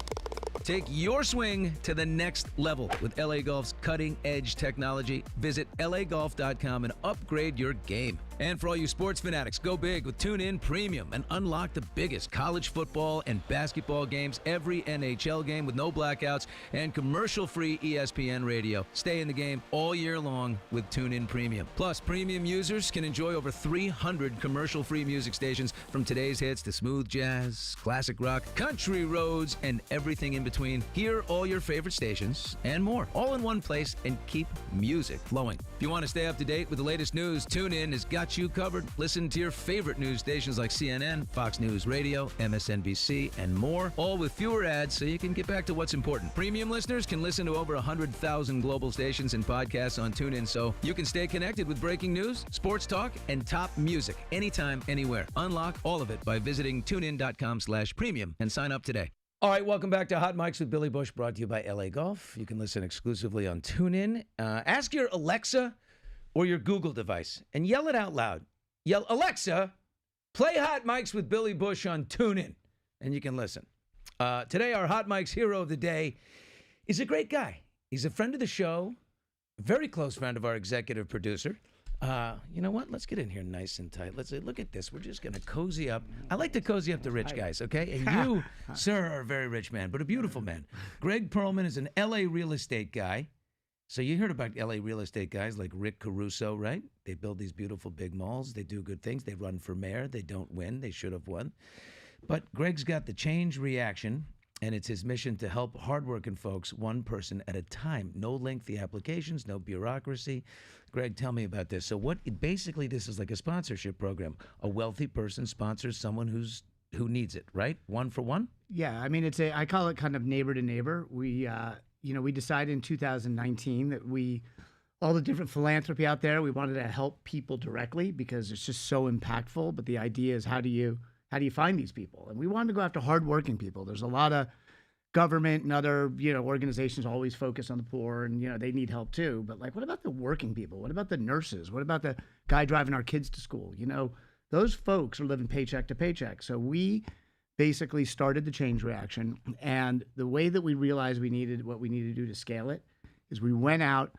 A: Take your swing to the next level with LA Golf's cutting-edge technology. Visit lagolf.com and upgrade your game. And for all you sports fanatics, go big with TuneIn Premium and unlock the biggest college football and basketball games, every NHL game with no blackouts, and commercial-free ESPN radio. Stay in the game all year long with TuneIn Premium. Plus, premium users can enjoy over 300 commercial-free music stations, from today's hits to smooth jazz, classic rock, country roads, and everything in between. Hear all your favorite stations and more, all in one place, and keep music flowing. If you want to stay up to date with the latest news, TuneIn has got you covered. Listen to your favorite news stations like CNN, Fox News Radio, MSNBC, and more, all with fewer ads so you can get back to what's important. Premium listeners can listen to over 100,000 global stations and podcasts on TuneIn, so you can stay connected with breaking news, sports talk, and top music anytime, anywhere. Unlock all of it by visiting tunein.com/premium and sign up today. All right, welcome back to Hot Mics with Billy Bush, brought to you by LA Golf. You can listen exclusively on TuneIn. Ask your Alexa or your Google device and yell it out loud. Yell, Alexa, play Hot Mics with Billy Bush on TuneIn, and you can listen. Today, our Hot Mics hero of the day is a great guy. He's a friend of the show, a very close friend of our executive producer. You know what? Let's get in here nice and tight. Let's look at this. We're just going to cozy up. I like to cozy up the rich guys, okay? And you, sir, are a very rich man, but a beautiful man. Greg Perlman is an L.A. real estate guy. So you heard about L.A. real estate guys like Rick Caruso, right? They build these beautiful big malls. They do good things. They run for mayor. They don't win. They should have won. But Greg's got the Change Reaction, and it's his mission to help hardworking folks one person at a time. No lengthy applications, no bureaucracy. Greg, tell me about this. So basically this is like a sponsorship program. A wealthy person sponsors someone who needs it, right? One for one?
D: Yeah, I mean, I call it kind of neighbor to neighbor. We decided in 2019 that all the different philanthropy out there, we wanted to help people directly because it's just so impactful. But the idea is how do you find these people? And we wanted to go after hardworking people. There's a lot of government and other, organizations always focus on the poor and, they need help too. But like, what about the working people? What about the nurses? What about the guy driving our kids to school? Those folks are living paycheck to paycheck. So we basically started the Change Reaction. And the way that we realized what we needed to do to scale it is we went out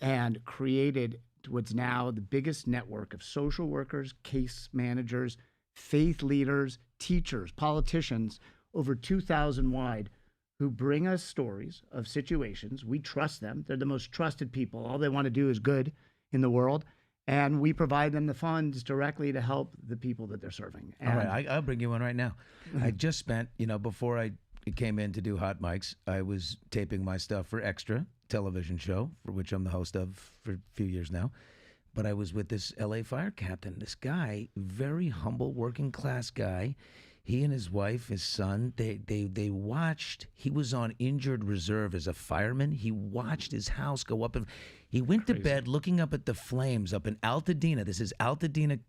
D: and created what's now the biggest network of social workers, case managers, faith leaders, teachers, politicians, over 2,000 wide, who bring us stories of situations. We trust them. They're the most trusted people. All they want to do is good in the world. And we provide them the funds directly to help the people that they're serving. And
A: all right, I'll bring you one right now. I just spent, before I came in to do Hot Mics, I was taping my stuff for Extra television show, for which I'm the host of for a few years now. But I was with this LA fire captain, this guy, very humble, working class guy. He and his wife, his son, they watched. He was on injured reserve as a fireman. He watched his house go up, and he went to bed looking up at the flames up in Altadena. This is Altadena,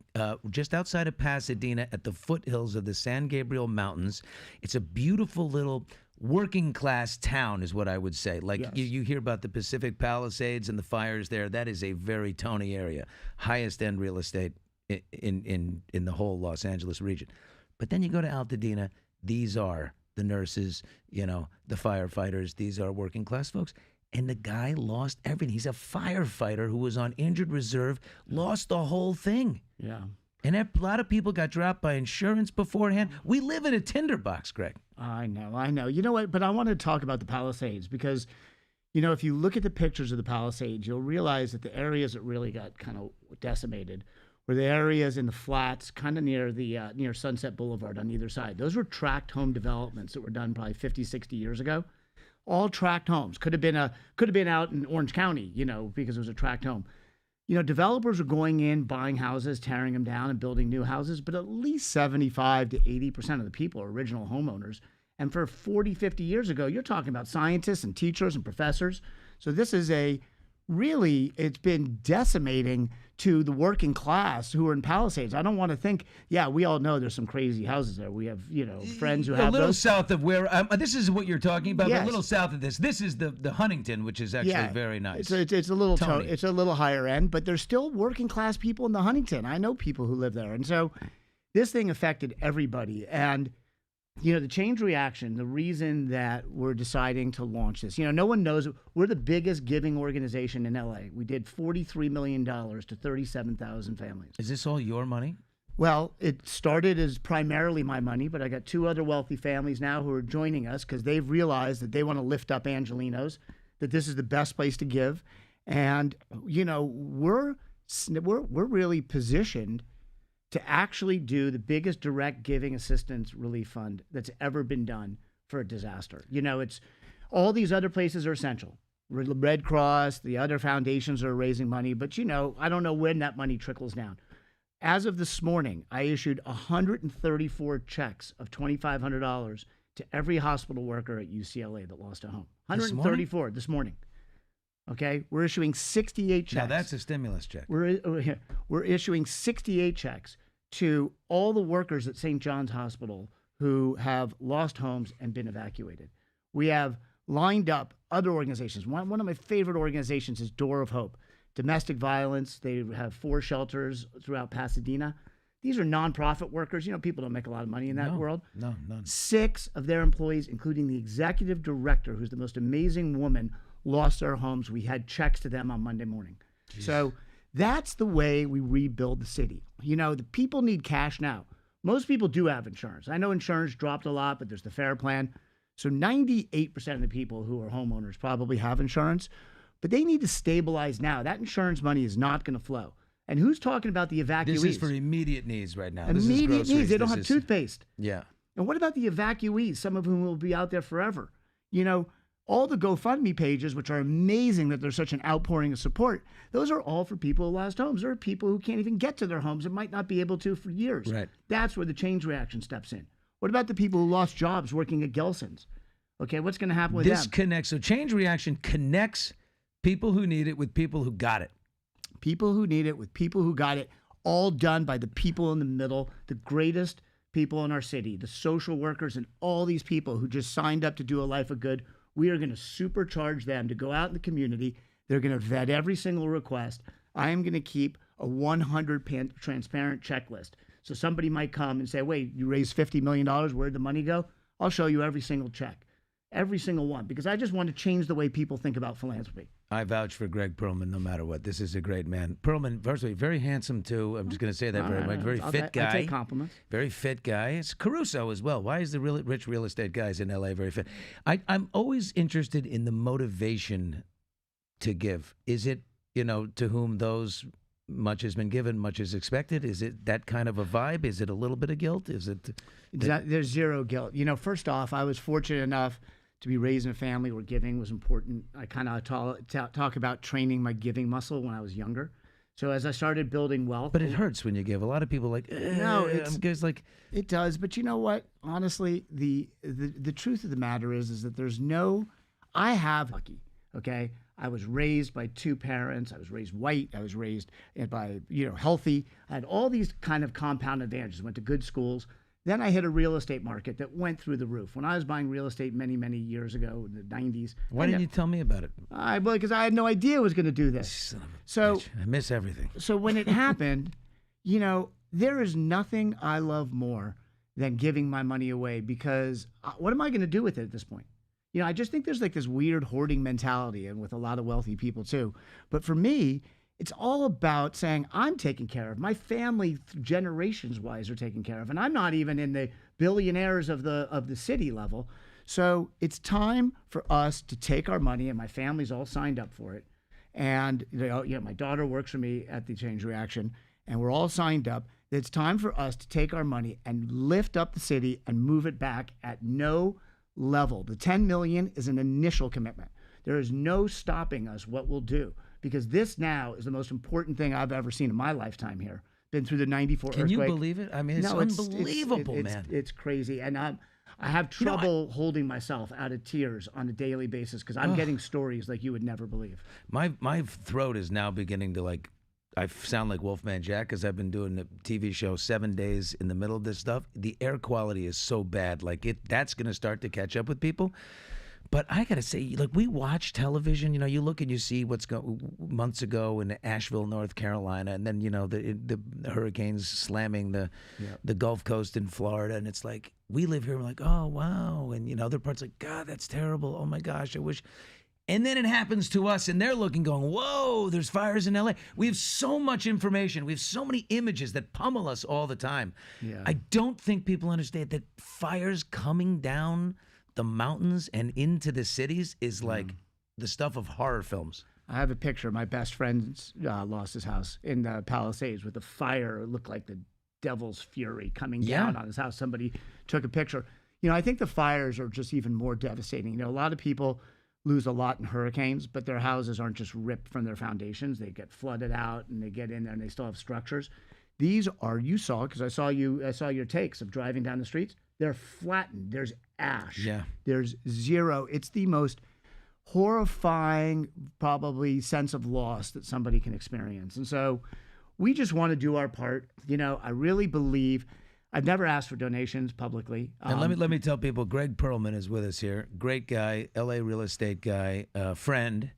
A: just outside of Pasadena, at the foothills of the San Gabriel Mountains. It's a beautiful little working class town, is what I would say. Like,
D: Yes.
A: you hear about the Pacific Palisades and the fires there. That is a very Tony area, highest end real estate in the whole Los Angeles region. But then you go to Altadena, these are the nurses, the firefighters, these are working class folks. And the guy lost everything. He's a firefighter who was on injured reserve, lost the whole thing.
D: Yeah.
A: And a lot of people got dropped by insurance beforehand. We live in a tinderbox, Greg.
D: I know. You know what? But I want to talk about the Palisades because, if you look at the pictures of the Palisades, you'll realize that the areas that really got kind of decimated were the areas in the flats, kind of near the near Sunset Boulevard on either side. Those were tract home developments that were done probably 50, 60 years ago. All tract homes. Could have been out in Orange County, because it was a tract home. Developers are going in, buying houses, tearing them down and building new houses, but at least 75 to 80% of the people are original homeowners. And for 40, 50 years ago, you're talking about scientists and teachers and professors. So this is it's been decimating to the working class who are in Palisades. I don't want to think, we all know there's some crazy houses there. We have, friends who have
A: a little
D: those.
A: south of where, this is what you're talking about, but
D: Yes.
A: a little south of this. This is the Huntington, which is actually very nice.
D: It's a little
A: Tony.
D: it's a little higher end, but there's still working class people in the Huntington. I know people who live there. And so this thing affected everybody. And the Change Reaction, the reason that we're deciding to launch this, no one knows, we're the biggest giving organization in LA. We did $43 million to 37,000 families.
A: Is this all your money?
D: Well, it started as primarily my money, but I got two other wealthy families now who are joining us because they've realized that they want to lift up Angelenos, that this is the best place to give. And, we're really positioned to actually do the biggest direct giving assistance relief fund that's ever been done for a disaster. It's all these other places are essential. Red Cross, the other foundations are raising money, but I don't know when that money trickles down. As of this morning, I issued 134 checks of $2,500 to every hospital worker at UCLA that lost a home. 134 this morning. Okay, we're issuing 68 checks.
A: Now that's a stimulus check.
D: We're issuing 68 checks to all the workers at St. John's Hospital who have lost homes and been evacuated. We have lined up other organizations. One of my favorite organizations is Door of Hope. Domestic violence. They have 4 shelters throughout Pasadena. These are nonprofit workers. People don't make a lot of money in that world.
A: No, none.
D: 6 of their employees, including the executive director, who's the most amazing woman, lost their homes. We had checks to them on Monday morning. Jeez. So that's the way we rebuild the city. The people need cash now. Most people do have insurance. I know insurance dropped a lot, but there's the FAIR plan. So 98% of the people who are homeowners probably have insurance, but they need to stabilize now. That insurance money is not going to flow. And who's talking about the evacuees?
A: This is for immediate needs right now.
D: Immediate needs. They don't have toothpaste.
A: Yeah.
D: And what about the evacuees, some of whom will be out there forever? All the GoFundMe pages, which are amazing that there's such an outpouring of support, those are all for people who lost homes. There are people who can't even get to their homes and might not be able to for years.
A: Right.
D: That's where the Change Reaction steps in. What about the people who lost jobs working at Gelson's? Okay, what's going to happen with
A: This
D: them?
A: connects. So Change Reaction connects people who need it with people who got it.
D: People who need it with people who got it, all done by the people in the middle, the greatest people in our city, the social workers, and all these people who just signed up to do a life of good. We are going to supercharge them to go out in the community. They're going to vet every single request. I am going to keep a 100% transparent checklist. So somebody might come and say, wait, you raised $50 million. Where'd the money go? I'll show you every single check, every single one, because I just want to change the way people think about philanthropy.
A: I vouch for Greg Perlman no matter what. This is a great man. Perlman, first of all, very handsome, too. I'm just going to say that very much. Very fit guy.
D: I take compliments.
A: Very fit guy. It's Caruso as well. Why is the rich real estate guys in L.A. very fit? I'm always interested in the motivation to give. Is it, to whom those much has been given, much is expected? Is it that kind of a vibe? Is it a little bit of guilt? Is it?
D: There's zero guilt. First off, I was fortunate enough to be raised in a family where giving was important. I kind of talk about training my giving muscle when I was younger. So as I started building wealth.
A: But it hurts when you give. A lot of people are like,
D: no,
A: it's like.
D: It does. But you know what? Honestly, the truth of the matter is that I have lucky, okay? I was raised by two parents. I was raised white. I was raised by, healthy. I had all these kind of compound advantages. Went to good schools. Then I hit a real estate market that went through the roof. When I was buying real estate many, many years ago in the 90s.
A: Why didn't you tell me about it?
D: Because I had no idea I was going to do this.
A: Son of a bitch. I miss everything.
D: So when it happened, there is nothing I love more than giving my money away, because what am I going to do with it at this point? I just think there's like this weird hoarding mentality, and with a lot of wealthy people too. But for me, it's all about saying I'm taken care of. My family, generations wise, are taken care of, and I'm not even in the billionaires of the city level. So it's time for us to take our money, and my family's all signed up for it. And my daughter works for me at the Change Reaction, and we're all signed up. It's time for us to take our money and lift up the city and move it back at no level. The 10 million is an initial commitment. There is no stopping us what we'll do, because this now is the most important thing I've ever seen in my lifetime here. Been through the 94 earthquake.
A: Can you believe it? I mean, it's unbelievable, man.
D: It's crazy. And I have trouble holding myself out of tears on a daily basis, because I'm getting stories like you would never believe.
A: My throat is now beginning to I sound like Wolfman Jack, because I've been doing a TV show 7 days in the middle of this stuff. The air quality is so bad. That's going to start to catch up with people. But I got to say, we watch television. You look and you see what's months ago in Asheville, North Carolina, and then, the hurricanes slamming the Gulf Coast in Florida. And it's like, we live here, we're like, oh, wow. And, other parts like, God, that's terrible. Oh, my gosh, I wish. And then it happens to us, and they're looking, going, whoa, there's fires in L.A. We have so much information. We have so many images that pummel us all the time. Yeah. I don't think people understand that fires coming down the mountains and into the cities is like the stuff of horror films.
D: I have a picture. My best friend lost his house in the Palisades with a fire. It looked like the devil's fury coming down on his house. Somebody took a picture. I think the fires are just even more devastating. A lot of people lose a lot in hurricanes, but their houses aren't just ripped from their foundations. They get flooded out, and they get in there, and they still have structures. These are, you saw, because I saw your takes of driving down the streets. They're flattened. There's ash. Yeah. There's zero. It's the most horrifying, probably, sense of loss that somebody can experience. And so we just want to do our part. I really believe. I've never asked for donations publicly.
A: And let me tell people, Greg Perlman is with us here. Great guy, L.A. real estate guy, friend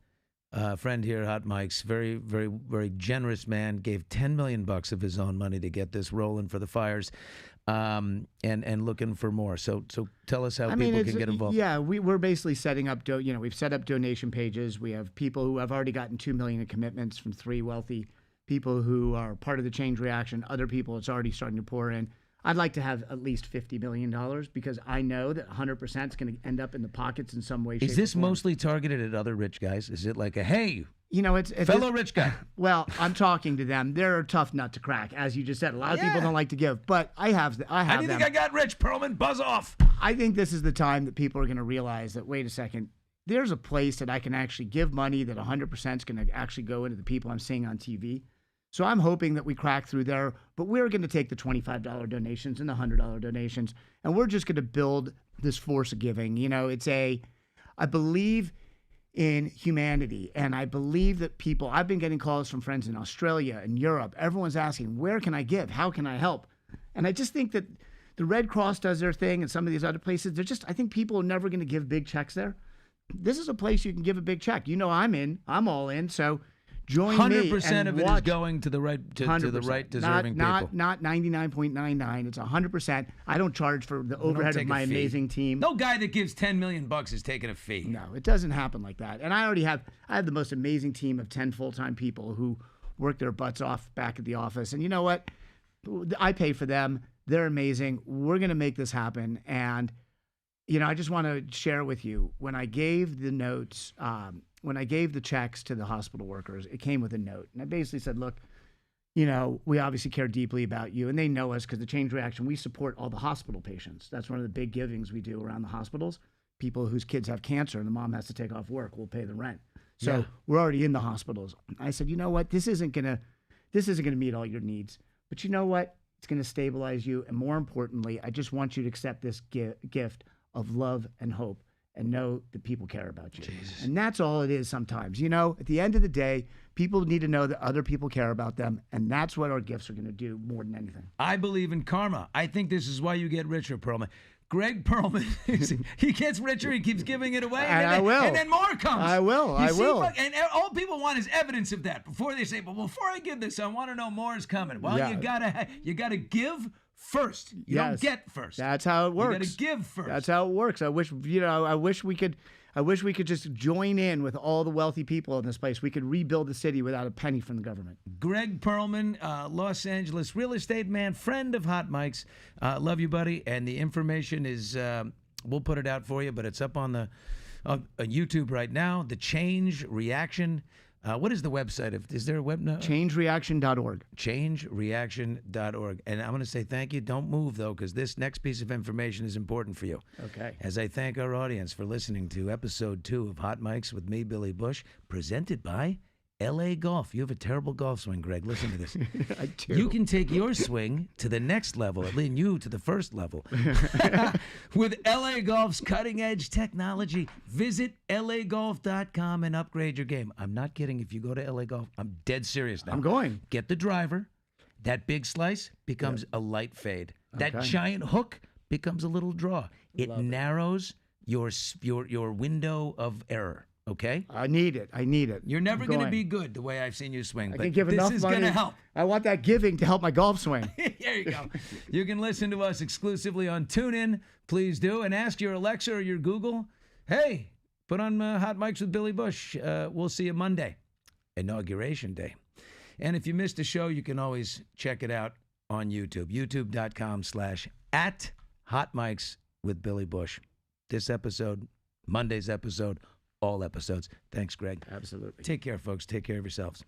A: here at Hot Mike's. Very, very, very generous man. Gave $10 million of his own money to get this rolling for the fires, and looking for more. So tell us how people can get involved.
D: Yeah, we're basically setting up. We've set up donation pages. We have people who have already gotten $2 million in commitments from 3 wealthy people who are part of the Change Reaction. Other people, it's already starting to pour in. I'd like to have at least $50 million, because I know that 100% is going to end up in the pockets in some way, shape,
A: Is this
D: or form.
A: Mostly targeted at other rich guys? Is it like a, hey,
D: it's
A: fellow rich guy?
D: Well, I'm talking to them. They're a tough nut to crack, as you just said. A lot of people don't like to give, but I have them.
A: How do you think I got rich, Perlman? Buzz off.
D: I think this is the time that people are going to realize that, wait a second, there's a place that I can actually give money that 100% is going to actually go into the people I'm seeing on TV. So I'm hoping that we crack through there, but we're going to take the $25 donations and the $100 donations, and we're just going to build this force of giving. I believe in humanity, and I believe that people, I've been getting calls from friends in Australia and Europe. Everyone's asking, where can I give? How can I help? And I just think that the Red Cross does their thing and some of these other places. They're just, I think people are never going to give big checks there. This is a place you can give a big check. You know, I'm in. I'm all in. So join me
A: 100% of it is going to the right to the right deserving people.
D: Not 99.99. It's 100%. I don't charge for the overhead of my amazing team.
A: No guy that gives $10 million is taking a fee.
D: No, it doesn't happen like that. And I have the most amazing team of 10 full-time people who work their butts off back at the office. And you know what? I pay for them. They're amazing. We're going to make this happen. And, you know, I just want to share with you, when I gave the notes, when I gave the checks to the hospital workers, it came with a note. And I basically said, look, you know, we obviously care deeply about you. And they know us because the Change Reaction, we support all the hospital patients. That's one of the big givings we do around the hospitals. People whose kids have cancer and the mom has to take off work will pay the rent. So we're already in the hospitals. I said, you know what? This isn't gonna meet all your needs. But you know what? It's gonna stabilize you. And more importantly, I just want you to accept this gift of love and hope and know that people care about you. Jesus. And that's all it is sometimes. You know, at the end of the day, people need to know that other people care about them. And that's what our gifts are going to do more than anything.
A: I believe in karma. I think this is why you get richer, Perlman. Greg Perlman, he gets richer, he keeps giving it away, and then more comes.
D: I will.
A: And all people want is evidence of that before they say, "But before I give this, I want to know more is coming." Well, you gotta give first. You don't get first.
D: That's how it works.
A: You gotta give first.
D: That's how it works. I wish we could just join in with all the wealthy people in this place. We could rebuild the city without a penny from the government.
A: Greg Perlman, Los Angeles real estate man, friend of Hot Mike's. Love you, buddy. And the information is, we'll put it out for you, but it's up on the YouTube right now. The Change Reaction. What is the website? Is there a web? No?
D: Changereaction.org.
A: Changereaction.org. And I'm going to say thank you. Don't move, though, because this next piece of information is important for you.
D: Okay.
A: As I thank our audience for listening to episode 2 of Hot Mics with me, Billy Bush, presented by LA Golf. You have a terrible golf swing, Greg. Listen to this.
D: I do.
A: You can take your swing to the next level, at least you to the first level. With LA Golf's cutting-edge technology, visit lagolf.com and upgrade your game. I'm not kidding. If you go to LA Golf, I'm dead serious now.
D: I'm going.
A: Get the driver. That big slice becomes a light fade. That giant hook becomes a little draw. It narrows your window of error. Okay?
D: I need it.
A: You're never going to be good the way I've seen you swing.
D: I
A: but
D: can give
A: this
D: enough
A: is
D: money.
A: going to help.
D: I want that giving to help my golf swing.
A: There you go. You can listen to us exclusively on TuneIn. Please do. And ask your Alexa or your Google, hey, put on Hot Mics with Billy Bush. We'll see you Monday, Inauguration Day. And if you missed a show, you can always check it out on YouTube. YouTube.com/@HotMics with Billy Bush. This episode, Monday's episode, all episodes. Thanks, Greg.
D: Absolutely.
A: Take care, folks. Take care of yourselves.